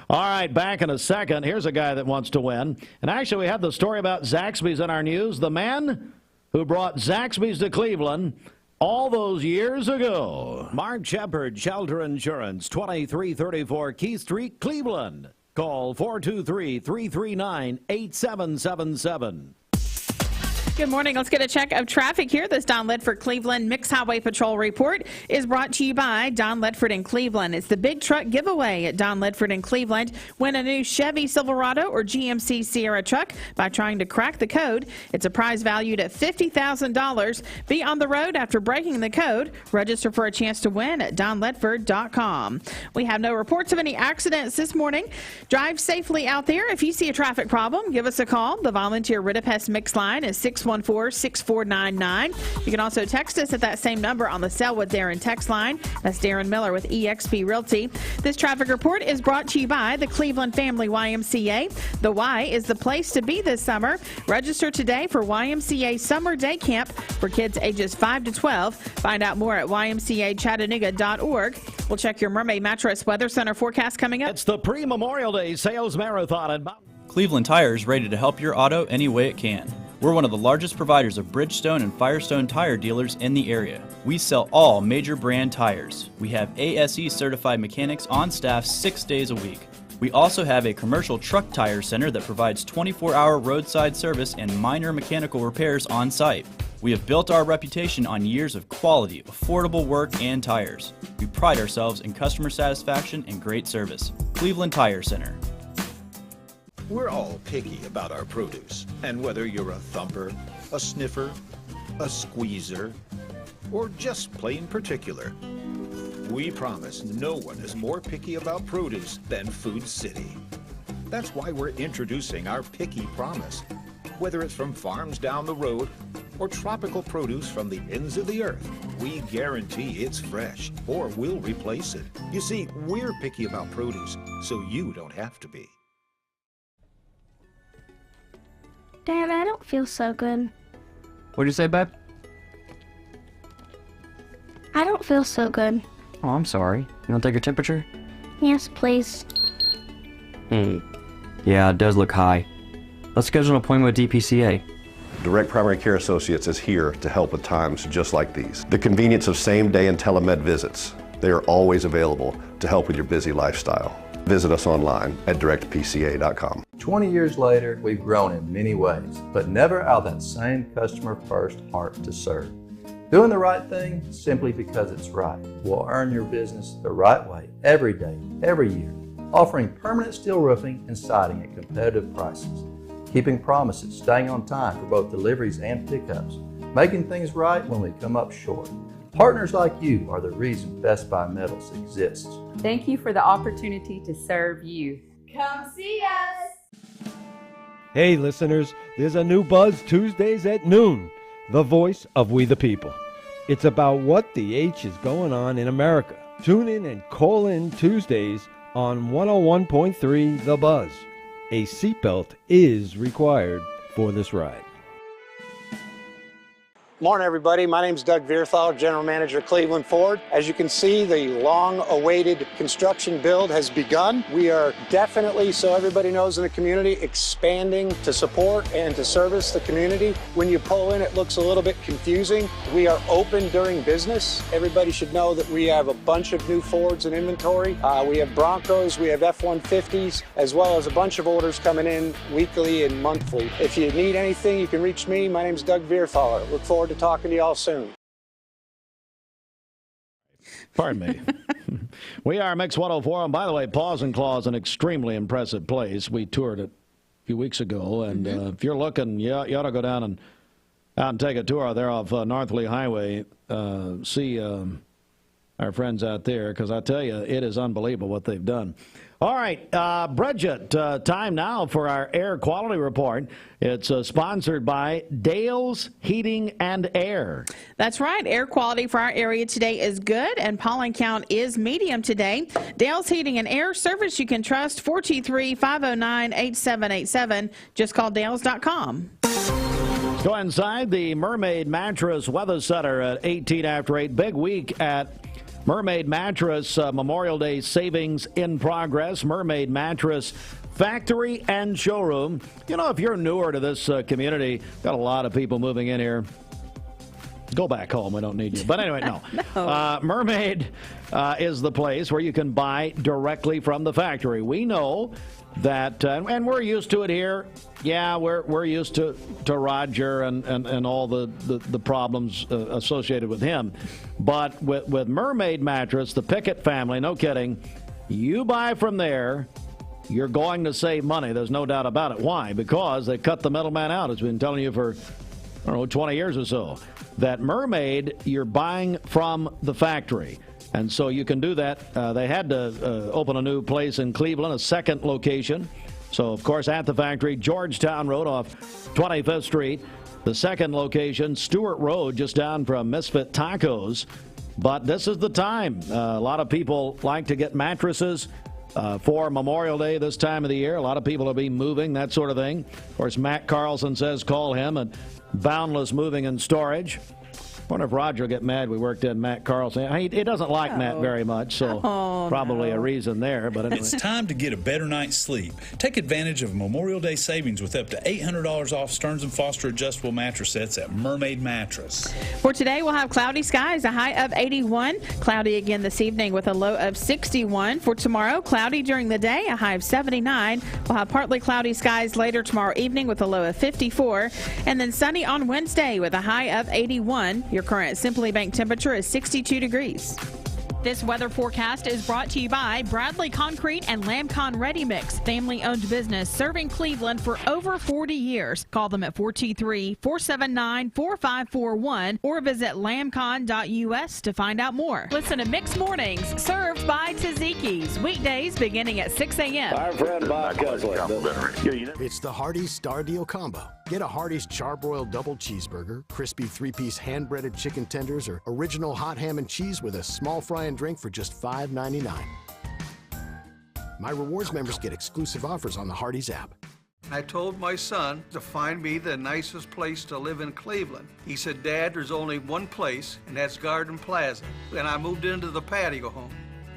All right, back in a second. Here's a guy that wants to win. And actually, we have the story about Zaxby's in our news. The man who brought Zaxby's to Cleveland all those years ago. Mark Shepard, Shelter Insurance, 2334 Keith Street, Cleveland. Call 423-339-8777. Good morning. Let's get a check of traffic here. This Don Ledford Cleveland Mix Highway Patrol report is brought to you by Don Ledford in Cleveland. It's the big truck giveaway at Don Ledford in Cleveland. Win a new Chevy Silverado or GMC Sierra truck by trying to crack the code. It's a prize valued at $50,000. Be on the road after breaking the code. Register for a chance to win at donledford.com. We have no reports of any accidents this morning. Drive safely out there. If you see a traffic problem, give us a call. The Volunteer Ridipest Mix line is 614-6499. You can also text us at that same number on the Sell with Darren text line. That's Darren Miller with eXp Realty. This traffic report is brought to you by the Cleveland Family YMCA. The Y is the place to be this summer. Register today for YMCA Summer Day Camp for kids ages 5 to 12. Find out more at ymcachattanooga.org. We'll check your Mermaid Mattress Weather Center forecast coming up. It's the pre-Memorial Day Sales Marathon. Cleveland Tire is ready to help your auto any way it can. We're one of the largest providers of Bridgestone and Firestone tire dealers in the area. We sell all major brand tires. We have ASE certified mechanics on staff 6 days a week. We also have a commercial truck tire center that provides 24-hour roadside service and minor mechanical repairs on site. We have built our reputation on years of quality, affordable work and tires. We pride ourselves in customer satisfaction and great service. Cleveland Tire Center. We're all picky about our produce, and whether you're a thumper, a sniffer, a squeezer, or just plain particular, we promise no one is more picky about produce than Food City. That's why we're introducing our Picky Promise. Whether it's from farms down the road or tropical produce from the ends of the earth, we guarantee it's fresh or we'll replace it. You see, we're picky about produce, so you don't have to be. Dad, I don't feel so good. What'd you say, babe? I don't feel so good. Oh, I'm sorry. You want to take your temperature? Yes, please. Yeah, it does look high. Let's schedule an appointment with DPCA. Direct Primary Care Associates is here to help at times just like these. The convenience of same-day and telemed visits. They are always available to help with your busy lifestyle. Visit us online at directpca.com. 20 years later, we've grown in many ways, but never out of that same customer-first heart to serve. Doing the right thing simply because it's right will earn your business the right way every day, every year, offering permanent steel roofing and siding at competitive prices, keeping promises, staying on time for both deliveries and pickups, making things right when we come up short. Partners like you are the reason Best Buy Metals exists. Thank you for the opportunity to serve you. Come see us! Hey listeners, there's a new Buzz Tuesdays at noon, the voice of We the People. It's about what the H is going on in America. Tune in and call in Tuesdays on 101.3 The Buzz. A seatbelt is required for this ride. Morning, everybody. My name is Doug Vierthal, General Manager, Cleveland Ford. As you can see, the long-awaited construction build has begun. We are definitely, so everybody knows in the community, expanding to support and to service the community. When you pull in, it looks a little bit confusing. We are open during business. Everybody should know that we have a bunch of new Fords in inventory. We have Broncos, we have F-150s, as well as a bunch of orders coming in weekly and monthly. If you need anything, you can reach me. My name is Doug Vierthaler. Look forward to talking to y'all soon. Pardon me. We are Mix 104. And by the way, Paws and Claws, an extremely impressive place. We toured it a few weeks ago. And if you're looking, you ought to go down and out and take a tour there off North Lee Highway. See our friends out there, because I tell you, it is unbelievable what they've done. All right, Bridget, time now for our air quality report. It's sponsored by Dale's Heating and Air. That's right. Air quality for our area today is good, and pollen count is medium today. Dale's Heating and Air, service you can trust, 423-509-8787. Just call dales.com. Go inside the Mermaid Mattress Weather Center at 18 after 8. Big week at Mermaid Mattress, Memorial Day savings in progress. Mermaid Mattress factory and showroom. You know, if you're newer to this community, got a lot of people moving in here. Go back home. We don't need you. But anyway, no. Mermaid is the place where you can buy directly from the factory. We know that, and we're used to it here. Yeah, we're used to Roger and all the problems associated with him. But with Mermaid Mattress, the Pickett family, no kidding, you buy from there, you're going to save money. There's no doubt about it. Why? Because they cut the middleman out. It's been telling you for, I don't know, 20 years or so. That Mermaid, you're buying from the factory. And so you can do that. They had to open a new place in Cleveland, a second location. So, of course, at the factory, Georgetown Road off 25th Street. The second location, Stewart Road, just down from Misfit Tacos. But this is the time. A lot of people like to get mattresses for Memorial Day this time of the year. A lot of people will be moving, that sort of thing. Of course, Matt Carlson says call him at Boundless Moving and Storage. I wonder if Roger will get mad we worked in Matt Carlson. He doesn't like Matt very much, so probably a reason there. But anyway. It's time to get a better night's sleep. Take advantage of Memorial Day savings with up to $800 off Stearns & Foster adjustable mattress sets at Mermaid Mattress. For today, we'll have cloudy skies, a high of 81. Cloudy again this evening with a low of 61. For tomorrow, cloudy during the day, a high of 79. We'll have partly cloudy skies later tomorrow evening with a low of 54. And then sunny on Wednesday with a high of 81. Your current Simply Bank temperature is 62 degrees. This weather forecast is brought to you by Bradley Concrete and Lamcon Ready Mix, family-owned business serving Cleveland for over 40 years. Call them at 423-479-4541 or visit lamcon.us to find out more. Listen to Mix Mornings, served by Tzatziki's, weekdays beginning at 6 a.m. Our friend Bob Guzzler. It's the Hardee's Star Deal Combo. Get a Hardee's Charbroiled Double Cheeseburger, crispy 3-piece hand-breaded chicken tenders, or original hot ham and cheese with a small fry and drink for just $5.99. My rewards members get exclusive offers on the Hardee's app. I told my son to find me the nicest place to live in Cleveland. He said, Dad, there's only one place, and that's Garden Plaza. And I moved into the patio home.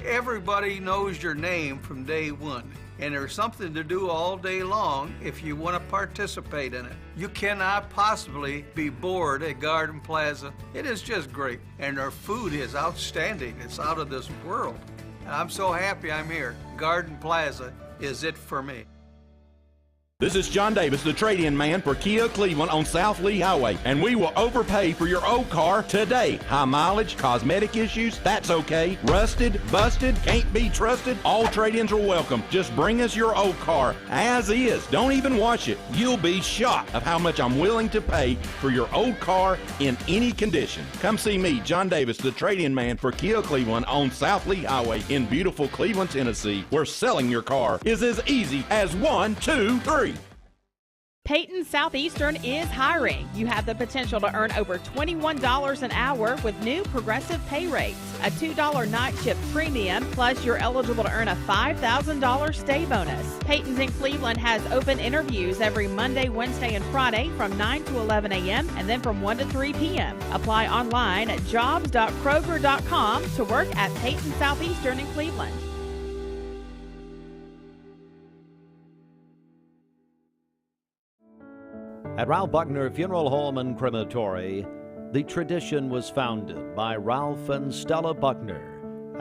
Everybody knows your name from day one, and there's something to do all day long if you want to participate in it. You cannot possibly be bored at Garden Plaza. It is just great, and their food is outstanding. It's out of this world. And I'm so happy I'm here. Garden Plaza is it for me. This is John Davis, the trade-in man for Kia Cleveland on South Lee Highway, and we will overpay for your old car today. High mileage, cosmetic issues, that's okay. Rusted, busted, can't be trusted, all trade-ins are welcome. Just bring us your old car as is. Don't even wash it. You'll be shocked of how much I'm willing to pay for your old car in any condition. Come see me, John Davis, the trade-in man for Kia Cleveland on South Lee Highway in beautiful Cleveland, Tennessee, where selling your car is as easy as 1, 2, 3. Peyton Southeastern is hiring. You have the potential to earn over $21 an hour with new progressive pay rates. A $2 night shift premium, plus you're eligible to earn a $5,000 stay bonus. Peyton's in Cleveland has open interviews every Monday, Wednesday, and Friday from 9 to 11 a.m. and then from 1 to 3 p.m. Apply online at jobs.kroger.com to work at Peyton Southeastern in Cleveland. At Ralph Buckner Funeral Home and Crematory, the tradition was founded by Ralph and Stella Buckner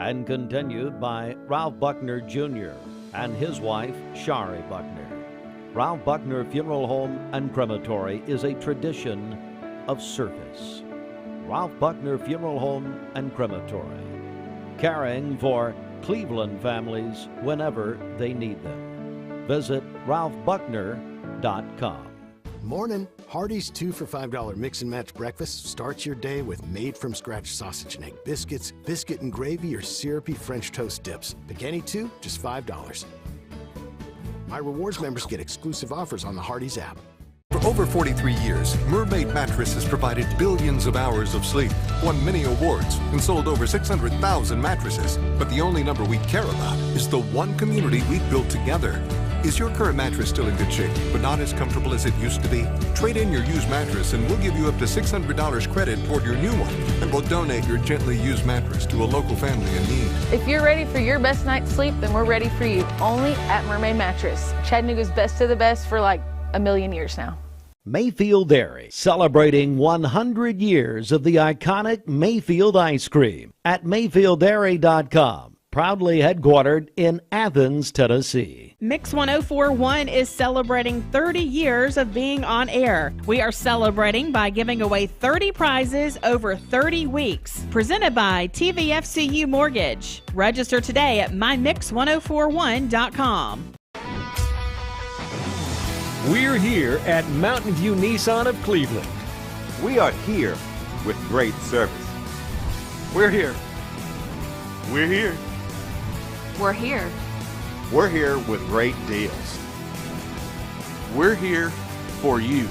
and continued by Ralph Buckner Jr. and his wife, Shari Buckner. Ralph Buckner Funeral Home and Crematory is a tradition of service. Ralph Buckner Funeral Home and Crematory, caring for Cleveland families whenever they need them. Visit ralphbuckner.com. Morning. Hardee's 2 for $5 mix and match breakfast starts your day with made-from-scratch sausage and egg biscuits, biscuit and gravy, or syrupy French toast dips. Pick any two, just $5. My rewards members get exclusive offers on the Hardee's app. For over 43 years, Mermaid Mattress has provided billions of hours of sleep, won many awards, and sold over 600,000 mattresses. But the only number we care about is the one community we've built together. Is your current mattress still in good shape, but not as comfortable as it used to be? Trade in your used mattress and we'll give you up to $600 credit toward your new one. And we'll donate your gently used mattress to a local family in need. If you're ready for your best night's sleep, then we're ready for you. Only at Mermaid Mattress. Chattanooga's best of the best for like a million years now. Mayfield Dairy, celebrating 100 years of the iconic Mayfield ice cream at MayfieldDairy.com. Proudly headquartered in Athens, Tennessee. Mix 1041 is celebrating 30 years of being on air. We are celebrating by giving away 30 prizes over 30 weeks. Presented by TVFCU Mortgage. Register today at mymix1041.com. We're here at Mountain View Nissan of Cleveland. We are here with great service. We're here. We're here. We're here. We're here with great deals. We're here for you.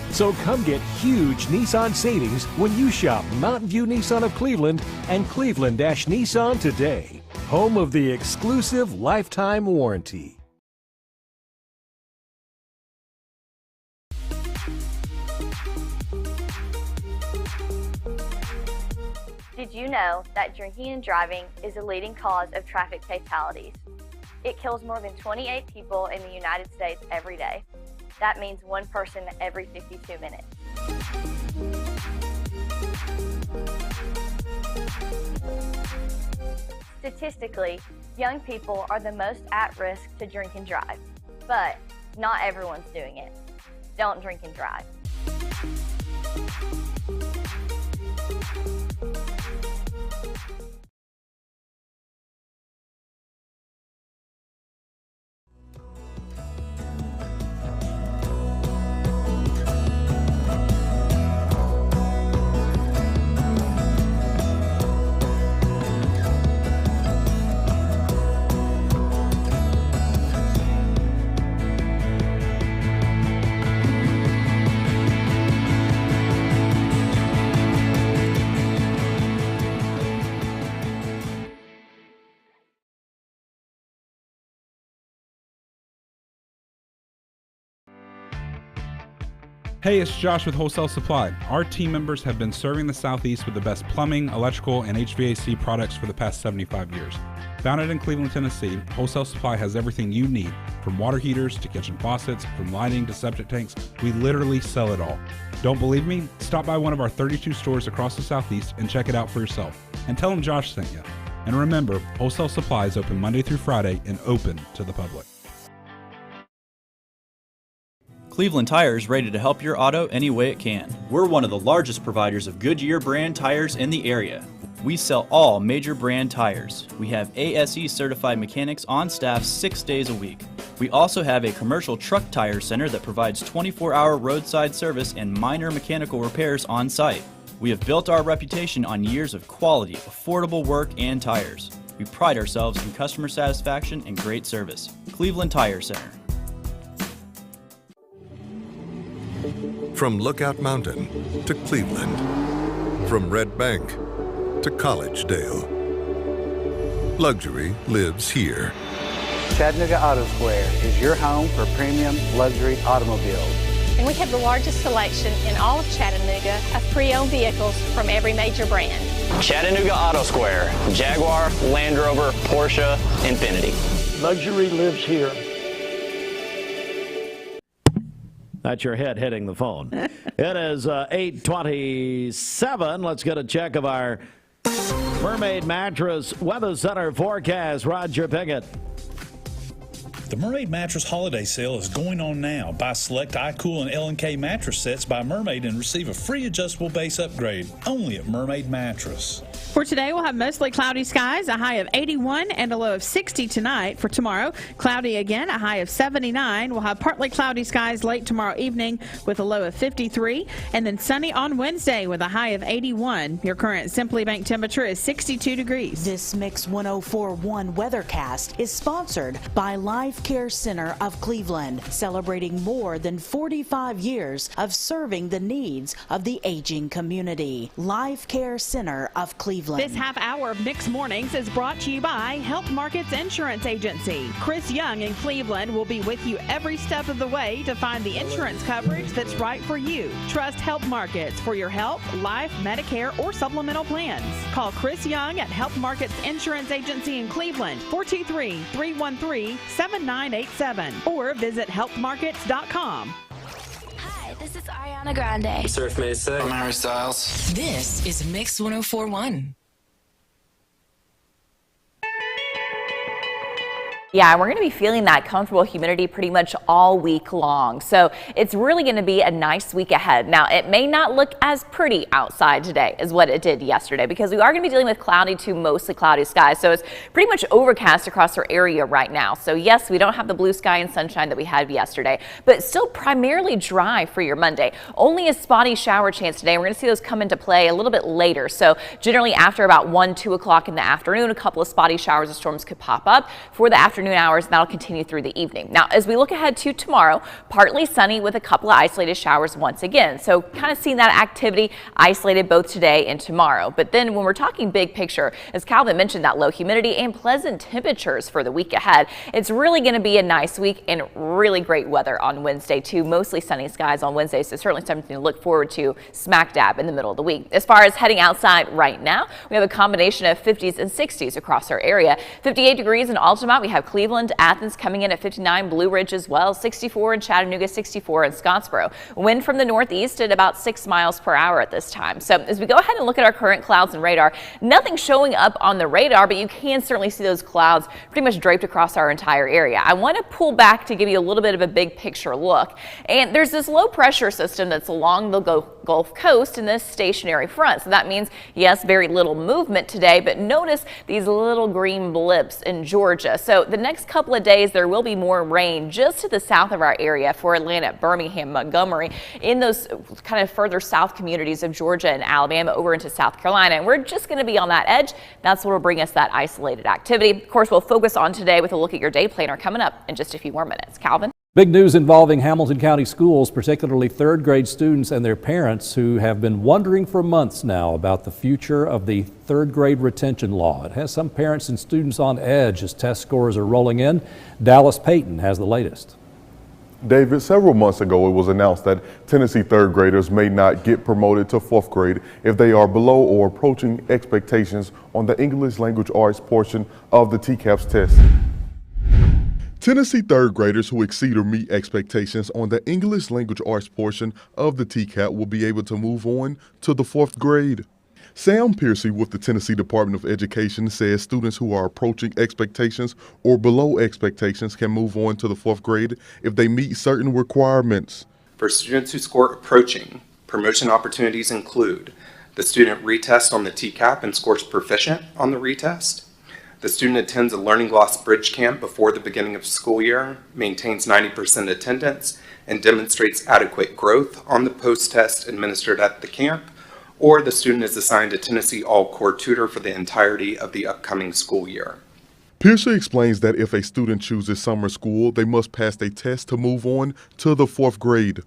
So come get huge Nissan savings when you shop Mountain View Nissan of Cleveland and Cleveland-Nissan today. Home of the exclusive lifetime warranty. Did you know that drinking and driving is a leading cause of traffic fatalities? It kills more than 28 people in the United States every day. That means one person every 52 minutes. Statistically, young people are the most at risk to drink and drive, but not everyone's doing it. Don't drink and drive. Hey, it's Josh with Wholesale Supply. Our team members have been serving the Southeast with the best plumbing, electrical, and HVAC products for the past 75 years. Founded in Cleveland, Tennessee, Wholesale Supply has everything you need, from water heaters to kitchen faucets, from lighting to septic tanks. We literally sell it all. Don't believe me? Stop by one of our 32 stores across the Southeast and check it out for yourself. And tell them Josh sent you. And remember, Wholesale Supply is open Monday through Friday and open to the public. Cleveland Tire is ready to help your auto any way it can. We're one of the largest providers of Goodyear brand tires in the area. We sell all major brand tires. We have ASE certified mechanics on staff 6 days a week. We also have a commercial truck tire center that provides 24-hour roadside service and minor mechanical repairs on site. We have built our reputation on years of quality, affordable work and tires. We pride ourselves in customer satisfaction and great service. Cleveland Tire Center. From Lookout Mountain to Cleveland, from Red Bank to Collegedale, luxury lives here. Chattanooga Auto Square is your home for premium luxury automobiles. And we have the largest selection in all of Chattanooga of pre-owned vehicles from every major brand. Chattanooga Auto Square, Jaguar, Land Rover, Porsche, Infiniti. Luxury lives here. That's your head hitting the phone. It is 8:27. Let's get a check of our Mermaid Mattress Weather Center forecast. Roger Pickett. The Mermaid Mattress Holiday Sale is going on now. Buy select iCool and L&K mattress sets by Mermaid and receive a free adjustable base upgrade only at Mermaid Mattress. For today, we'll have mostly cloudy skies, a high of 81 and a low of 60 tonight. For tomorrow, cloudy again, a high of 79. We'll have partly cloudy skies late tomorrow evening with a low of 53. And then sunny on Wednesday with a high of 81. Your current Simply Bank temperature is 62 degrees. This Mix 104.1 Weathercast is sponsored by Life Care Center of Cleveland, celebrating more than 45 years of serving the needs of the aging community. Life Care Center of Cleveland. This half hour of Mix Mornings is brought to you by Health Markets Insurance Agency. Chris Young in Cleveland will be with you every step of the way to find the insurance coverage that's right for you. Trust Health Markets for your health, life, Medicare, or supplemental plans. Call Chris Young at Health Markets Insurance Agency in Cleveland, 423-313-7987, or visit healthmarkets.com. Hi, this is Ariana Grande. Surf Mesa. I'm Harry Styles. This is Mix 104.1. Yeah, we're going to be feeling that comfortable humidity pretty much all week long. So it's really going to be a nice week ahead. Now, it may not look as pretty outside today as what it did yesterday because we are going to be dealing with cloudy to mostly cloudy skies. So it's pretty much overcast across our area right now. So yes, we don't have the blue sky and sunshine that we had yesterday, but still primarily dry for your Monday. Only a spotty shower chance today. We're going to see those come into play a little bit later. So generally after about 1, 2 o'clock in the afternoon, a couple of spotty showers and storms could pop up for the afternoon hours, and that'll continue through the evening. Now, as we look ahead to tomorrow, partly sunny with a couple of isolated showers once again. So kind of seeing that activity isolated both today and tomorrow. But then when we're talking big picture, as Calvin mentioned, that low humidity and pleasant temperatures for the week ahead, it's really going to be a nice week and really great weather on Wednesday too. Mostly sunny skies on Wednesday, so certainly something to look forward to smack dab in the middle of the week. As far as heading outside right now, we have a combination of 50s and 60s across our area. 58 degrees in Altamont. We have Cleveland, Athens coming in at 59, Blue Ridge as well, 64 in Chattanooga, 64 in Scottsboro. Wind from the northeast at about 6 miles per hour at this time. So as we go ahead and look at our current clouds and radar, nothing showing up on the radar, but you can certainly see those clouds pretty much draped across our entire area. I want to pull back to give you a little bit of a big picture look. And there's this low pressure system that's along the Gulf Coast in this stationary front. So that means, yes, very little movement today, but notice these little green blips in Georgia. So the next couple of days, there will be more rain just to the south of our area for Atlanta, Birmingham, Montgomery, in those kind of further south communities of Georgia and Alabama over into South Carolina. And we're just going to be on that edge. That's what will bring us that isolated activity. Of course, we'll focus on today with a look at your day planner coming up in just a few more minutes. Calvin? Big news involving Hamilton County schools, particularly third grade students and their parents who have been wondering for months now about the future of the third grade retention law. It has some parents and students on edge as test scores are rolling in. Dallas Payton has the latest. David, several months ago it was announced that Tennessee third graders may not get promoted to fourth grade if they are below or approaching expectations on the English language arts portion of the TCAPS test. Tennessee third graders who exceed or meet expectations on the English language arts portion of the TCAP will be able to move on to the fourth grade. Sam Piercy with the Tennessee Department of Education says students who are approaching expectations or below expectations can move on to the fourth grade if they meet certain requirements. For students who score approaching, promotion opportunities include the student retests on the TCAP and scores proficient on the retest. The student attends a learning loss bridge camp before the beginning of school year, maintains 90% attendance, and demonstrates adequate growth on the post-test administered at the camp, or the student is assigned a Tennessee All-Core tutor for the entirety of the upcoming school year. Piercy explains that if a student chooses summer school, they must pass a test to move on to the fourth grade.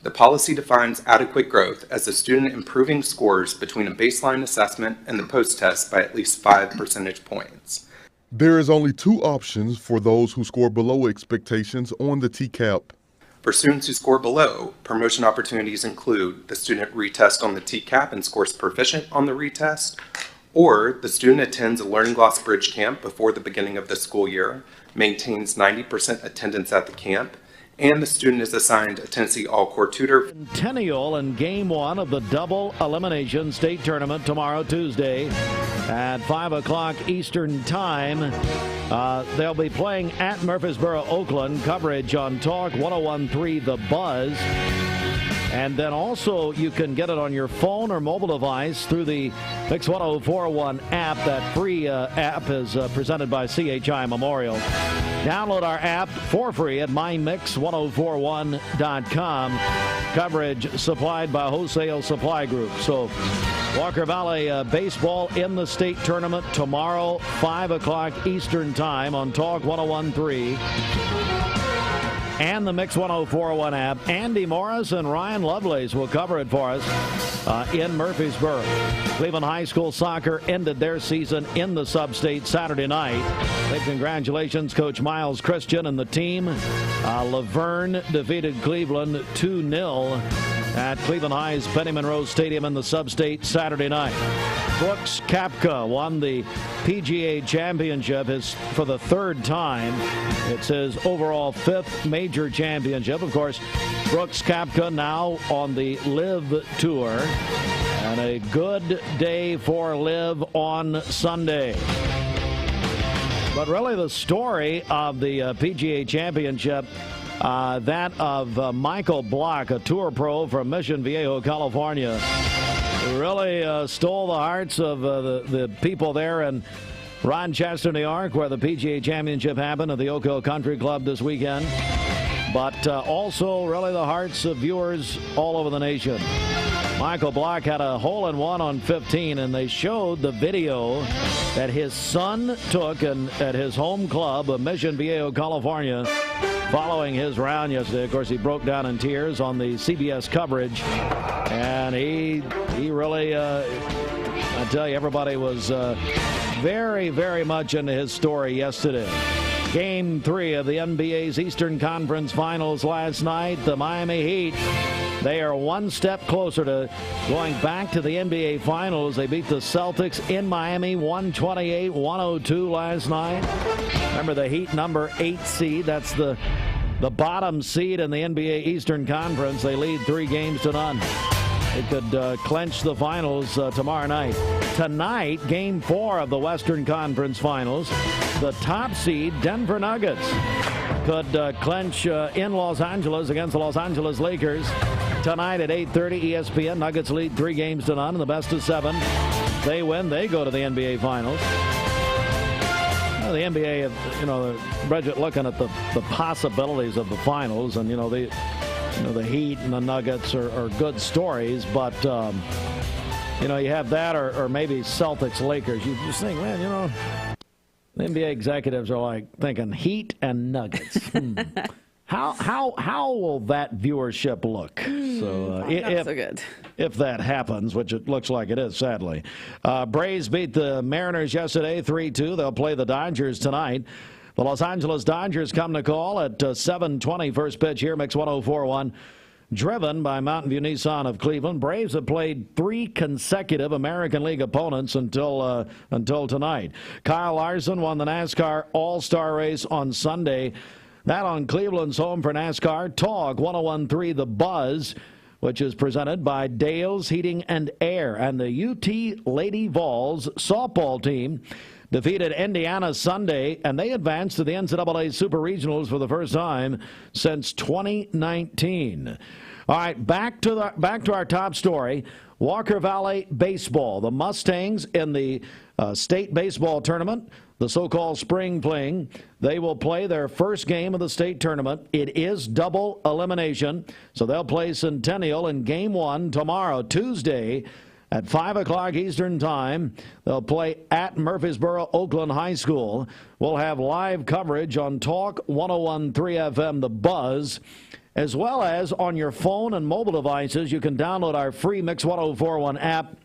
The policy defines adequate growth as a student improving scores between a baseline assessment and the post-test by at least 5 percentage points. There is only 2 options for those who score below expectations on the TCAP. For students who score below, promotion opportunities include the student retest on the TCAP and scores proficient on the retest, or the student attends a learning loss bridge camp before the beginning of the school year, maintains 90% attendance at the camp, and the student is assigned a Tennessee All-Core tutor. Centennial in Game 1 of the double elimination state tournament tomorrow, Tuesday, at 5 o'clock Eastern Time. They'll be playing at Murfreesboro, Oakland. Coverage on Talk 101.3 The Buzz. And then also you can get it on your phone or mobile device through the Mix 1041 app. That free app is presented by CHI Memorial. Download our app for free at mymix1041.com. Coverage supplied by Wholesale Supply Group. So Walker Valley baseball in the state tournament tomorrow, 5 o'clock Eastern Time on Talk 101.3. And the Mix 1041 app. Andy Morris and Ryan Lovelace will cover it for us in Murfreesboro. Cleveland High School soccer ended their season in the sub-state Saturday night. Big congratulations, Coach Miles Christian and the team. Laverne defeated Cleveland 2-0 at Cleveland High's Benny Monroe Stadium in the sub-state Saturday night. Brooks Koepka won the PGA Championship for the 3rd time. It's his overall 5th major championship. Of course, Brooks Koepka now on the LIV Tour. And a good day for LIV on Sunday. But really the story of the PGA Championship, that of Michael Block, a tour pro from Mission Viejo, California, really stole the hearts of the people there in Rochester, New York, where the PGA Championship happened at the Oak Hill Country Club this weekend. But also really the hearts of viewers all over the nation. Michael Block had a hole-in-one on 15, and they showed the video that his son took at his home club of Mission Viejo, California, following his round yesterday. Of course, he broke down in tears on the CBS coverage, and he really, I tell you, everybody was very, very much into his story yesterday. Game 3 of the NBA's Eastern Conference Finals last night. The Miami Heat, they are one step closer to going back to the NBA Finals. They beat the Celtics in Miami 128-102 last night. Remember, the Heat number 8 seed. That's the bottom seed in the NBA Eastern Conference. They lead 3-0. It could clinch the finals tomorrow night. Tonight, Game 4 of the Western Conference Finals. The top seed, Denver Nuggets, could clinch in Los Angeles against the Los Angeles Lakers. Tonight at 8:30 ESPN, Nuggets lead 3-0 in the best of 7. They win, they go to the NBA Finals. Well, the NBA, Bridget, looking at the possibilities of the finals, and the Heat and the Nuggets are good stories, but you have that or maybe Celtics Lakers. You just think, man, the NBA executives are like thinking Heat and Nuggets. How will that viewership look? So not so good. If that happens, which it looks like it is, sadly. Braves beat the Mariners yesterday 3-2. They'll play the Dodgers tonight. The Los Angeles Dodgers come to call at 7:20 first pitch here, Mix 104.1. Driven by Mountain View Nissan of Cleveland, Braves have played 3 consecutive American League opponents until tonight. Kyle Larson won the NASCAR All-Star race on Sunday. That on Cleveland's home for NASCAR. Talk 101.3 The Buzz, which is presented by Dale's Heating and Air. And the UT Lady Vols softball team defeated Indiana Sunday, and they advanced to the NCAA Super Regionals for the first time since 2019. All right, back to our top story. Walker Valley baseball. The Mustangs in the state baseball tournament, the so-called spring fling. They will play their first game of the state tournament. It is double elimination, so they'll play Centennial in Game 1 tomorrow, Tuesday, at 5 o'clock Eastern Time. They'll play at Murfreesboro Oakland High School. We'll have live coverage on Talk 101.3 FM, The Buzz, as well as on your phone and mobile devices. You can download our free Mix 104.1 app,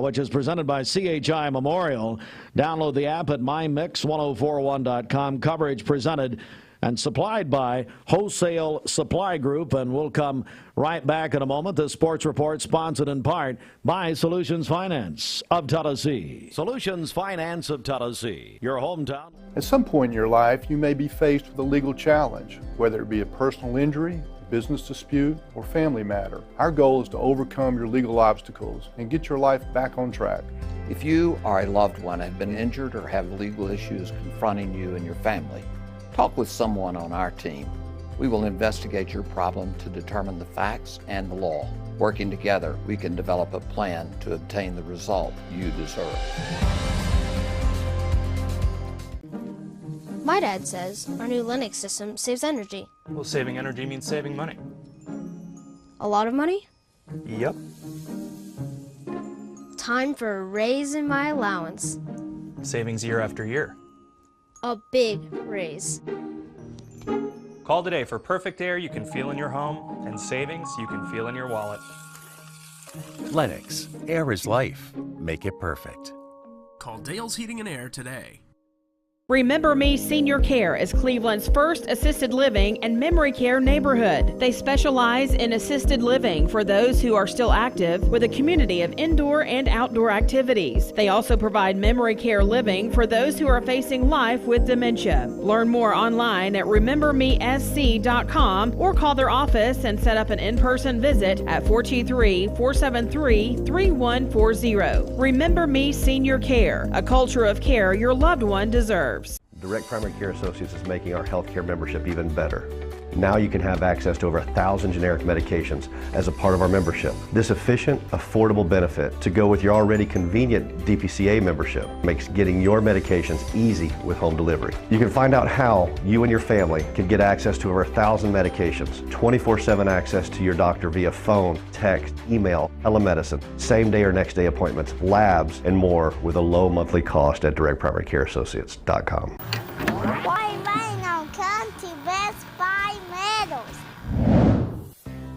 which is presented by CHI Memorial. Download the app at mymix1041.com. Coverage presented and supplied by Wholesale Supply Group. And we'll come right back in a moment. This sports report sponsored in part by Solutions Finance of Tennessee. Solutions Finance of Tennessee, your hometown. At some point in your life, you may be faced with a legal challenge, whether it be a personal injury, business dispute, or family matter. Our goal is to overcome your legal obstacles and get your life back on track. If you or a loved one have been injured or have legal issues confronting you and your family, talk with someone on our team. We will investigate your problem to determine the facts and the law. Working together, we can develop a plan to obtain the result you deserve. My dad says our new Linux system saves energy. Well, saving energy means saving money. A lot of money? Yep. Time for a raise in my allowance. Savings year after year. A big raise. Call today for perfect air you can feel in your home and savings you can feel in your wallet. Lennox, air is life. Make it perfect. Call Dale's Heating and Air today. Remember Me Senior Care is Cleveland's first assisted living and memory care neighborhood. They specialize in assisted living for those who are still active with a community of indoor and outdoor activities. They also provide memory care living for those who are facing life with dementia. Learn more online at remembermesc.com or call their office and set up an in-person visit at 423-473-3140. Remember Me Senior Care, a culture of care your loved one deserves. Direct Primary Care Associates is making our healthcare membership even better. Now you can have access to over 1,000 generic medications as a part of our membership. This efficient, affordable benefit to go with your already convenient DPCA membership makes getting your medications easy with home delivery. You can find out how you and your family can get access to over 1,000 medications, 24/7 access to your doctor via phone, text, email, telemedicine, same day or next day appointments, labs, and more with a low monthly cost at directprimarycareassociates.com.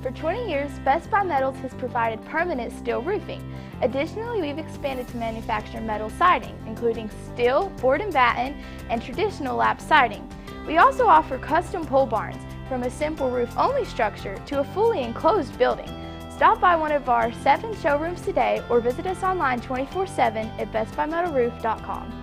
For 20 years, Best Buy Metals has provided permanent steel roofing. Additionally, we've expanded to manufacture metal siding, including steel, board and batten, and traditional lap siding. We also offer custom pole barns, from a simple roof-only structure to a fully enclosed building. Stop by one of our 7 showrooms today or visit us online 24/7 at bestbuymetalroof.com.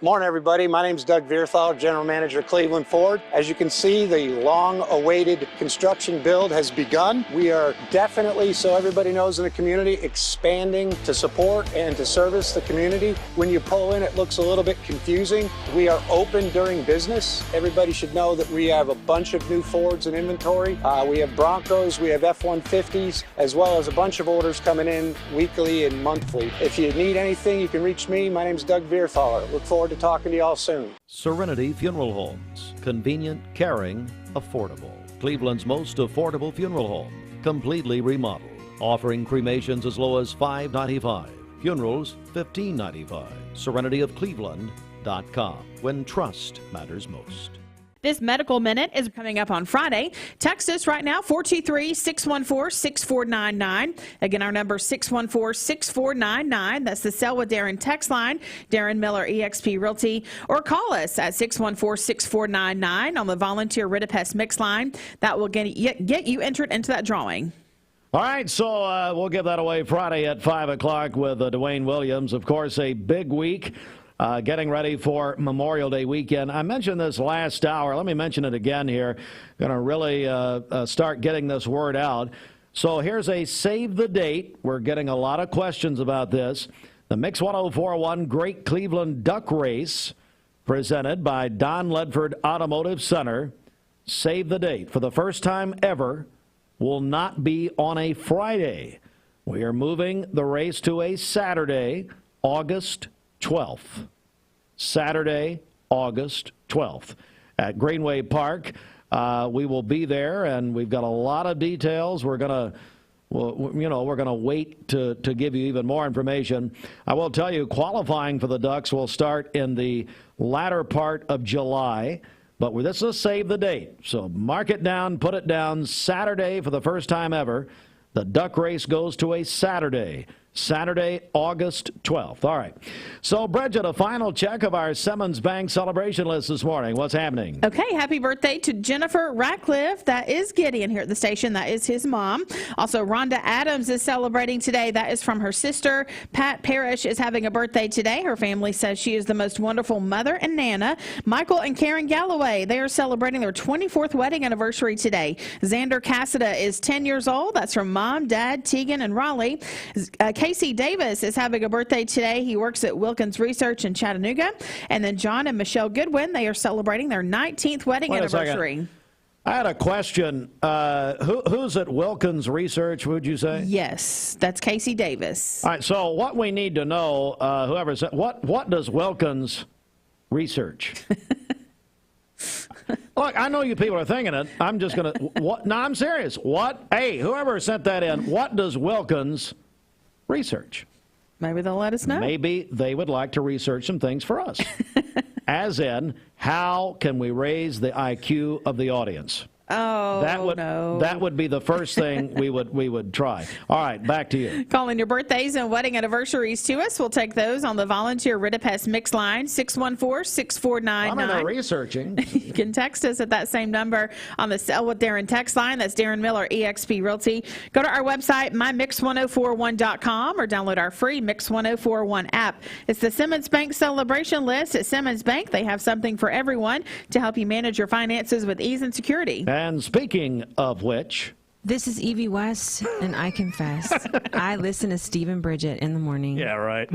Morning, everybody. My name is Doug Vierthal, General Manager, Cleveland Ford. As you can see, the long-awaited construction build has begun. We are definitely, so everybody knows in the community, expanding to support and to service the community. When you pull in, it looks a little bit confusing. We are open during business. Everybody should know that we have a bunch of new Fords in inventory. We have Broncos, we have F-150s, as well as a bunch of orders coming in weekly and monthly. If you need anything, you can reach me. My name is Doug Vierthaler. Look forward to talking to y'all soon. Serenity Funeral Homes. Convenient, caring, affordable. Cleveland's most affordable funeral home. Completely remodeled. Offering cremations as low as $5.95. Funerals, $15.95. SerenityofCleveland.com. When trust matters most. This Medical Minute is coming up on Friday. Text us right now, 423-614-6499. Again, our number 614-6499. That's the Sell with Darren text line, Darren Miller, eXp Realty, or call us at 614-6499 on the Volunteer Ridipest Mix line. That will get you entered into that drawing. All right, so we'll give that away Friday at 5 o'clock with Dwayne Williams. Of course, a big week. Getting ready for Memorial Day weekend. I mentioned this last hour. Let me mention it again here. Going to really start getting this word out. So here's a save the date. We're getting a lot of questions about this. The Mix 1041 Great Cleveland Duck Race presented by Don Ledford Automotive Center. Save the date. For the first time ever, will not be on a Friday. We are moving the race to a Saturday, August 12th. Saturday, August 12th at Greenway Park. We will be there, and we've got a lot of details. We're going to wait to give you even more information. I will tell you, qualifying for the Ducks will start in the latter part of July, but this will save the date. So mark it down, put it down. Saturday, for the first time ever, the Duck Race goes to a Saturday, August 12th. All right. So, Bridget, a final check of our Simmons Bank celebration list this morning. What's happening? Okay, happy birthday to Jennifer Ratcliffe. That is Gideon here at the station. That is his mom. Also, Rhonda Adams is celebrating today. That is from her sister. Pat Parrish is having a birthday today. Her family says she is the most wonderful mother and nana. Michael and Karen Galloway, they are celebrating their 24th wedding anniversary today. Xander Cassida is 10 years old. That's from Mom, Dad, Tegan, and Raleigh. Casey Davis is having a birthday today. He works at Wilkins Research in Chattanooga. And then John and Michelle Goodwin, they are celebrating their 19th wedding anniversary. I had a question. Who's at Wilkins Research, would you say? Yes, that's Casey Davis. All right, so what we need to know, whoever said, what does Wilkins research? Look, I know you people are thinking it. I'm just going to, what? No, I'm serious. What? Hey, whoever sent that in, what does Wilkins research? Maybe they'll let us know. Maybe they would like to research some things for us. As in, how can we raise the IQ of the audience? Oh, no. That would be the first thing we would try. All right, back to you. Calling your birthdays and wedding anniversaries to us. We'll take those on the Volunteer Ridipest Mix line, 614-6499. I'm in there researching. You can text us at that same number on the Sell with Darren text line. That's Darren Miller, eXp Realty. Go to our website, mymix1041.com, or download our free Mix 1041 app. It's the Simmons Bank celebration list. At Simmons Bank, they have something for everyone to help you manage your finances with ease and security. And speaking of which, this is Evie West, and I confess, I listen to Steve and Bridget in the morning. Yeah, right.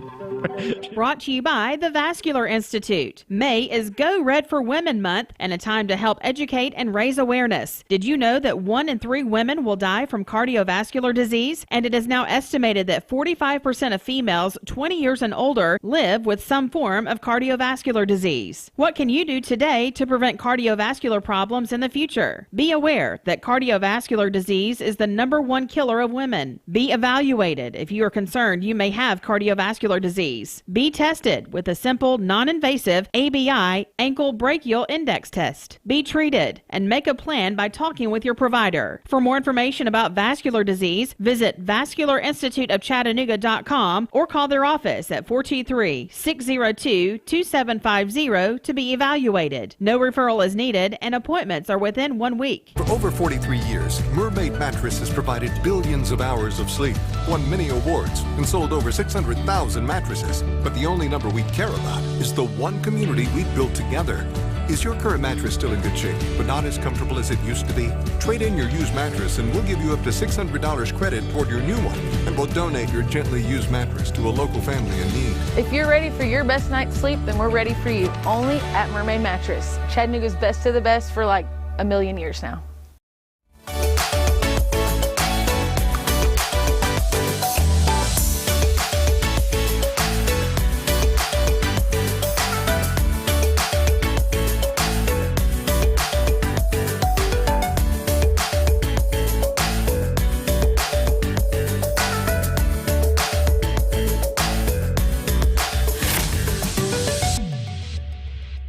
Brought to you by the Vascular Institute. May is Go Red for Women Month and a time to help educate and raise awareness. Did you know that 1 in 3 women will die from cardiovascular disease? And it is now estimated that 45% of females 20 years and older live with some form of cardiovascular disease. What can you do today to prevent cardiovascular problems in the future? Be aware that cardiovascular disease is the #1 killer of women. Be evaluated if you are concerned you may have cardiovascular disease. Be tested with a simple, non-invasive ABI ankle brachial index test. Be treated and make a plan by talking with your provider. For more information about vascular disease, visit vascularinstituteofchattanooga.com or call their office at 423-602-2750 to be evaluated. No referral is needed and appointments are within 1 week. For over 43 years, Mermaid Mattress has provided billions of hours of sleep, won many awards, and sold over 600,000 mattresses. But the only number we care about is the one community we built together. Is your current mattress still in good shape, but not as comfortable as it used to be? Trade in your used mattress and we'll give you up to $600 credit toward your new one. And we'll donate your gently used mattress to a local family in need. If you're ready for your best night's sleep, then we're ready for you. Only at Mermaid Mattress. Chattanooga's best of the best for like a million years now.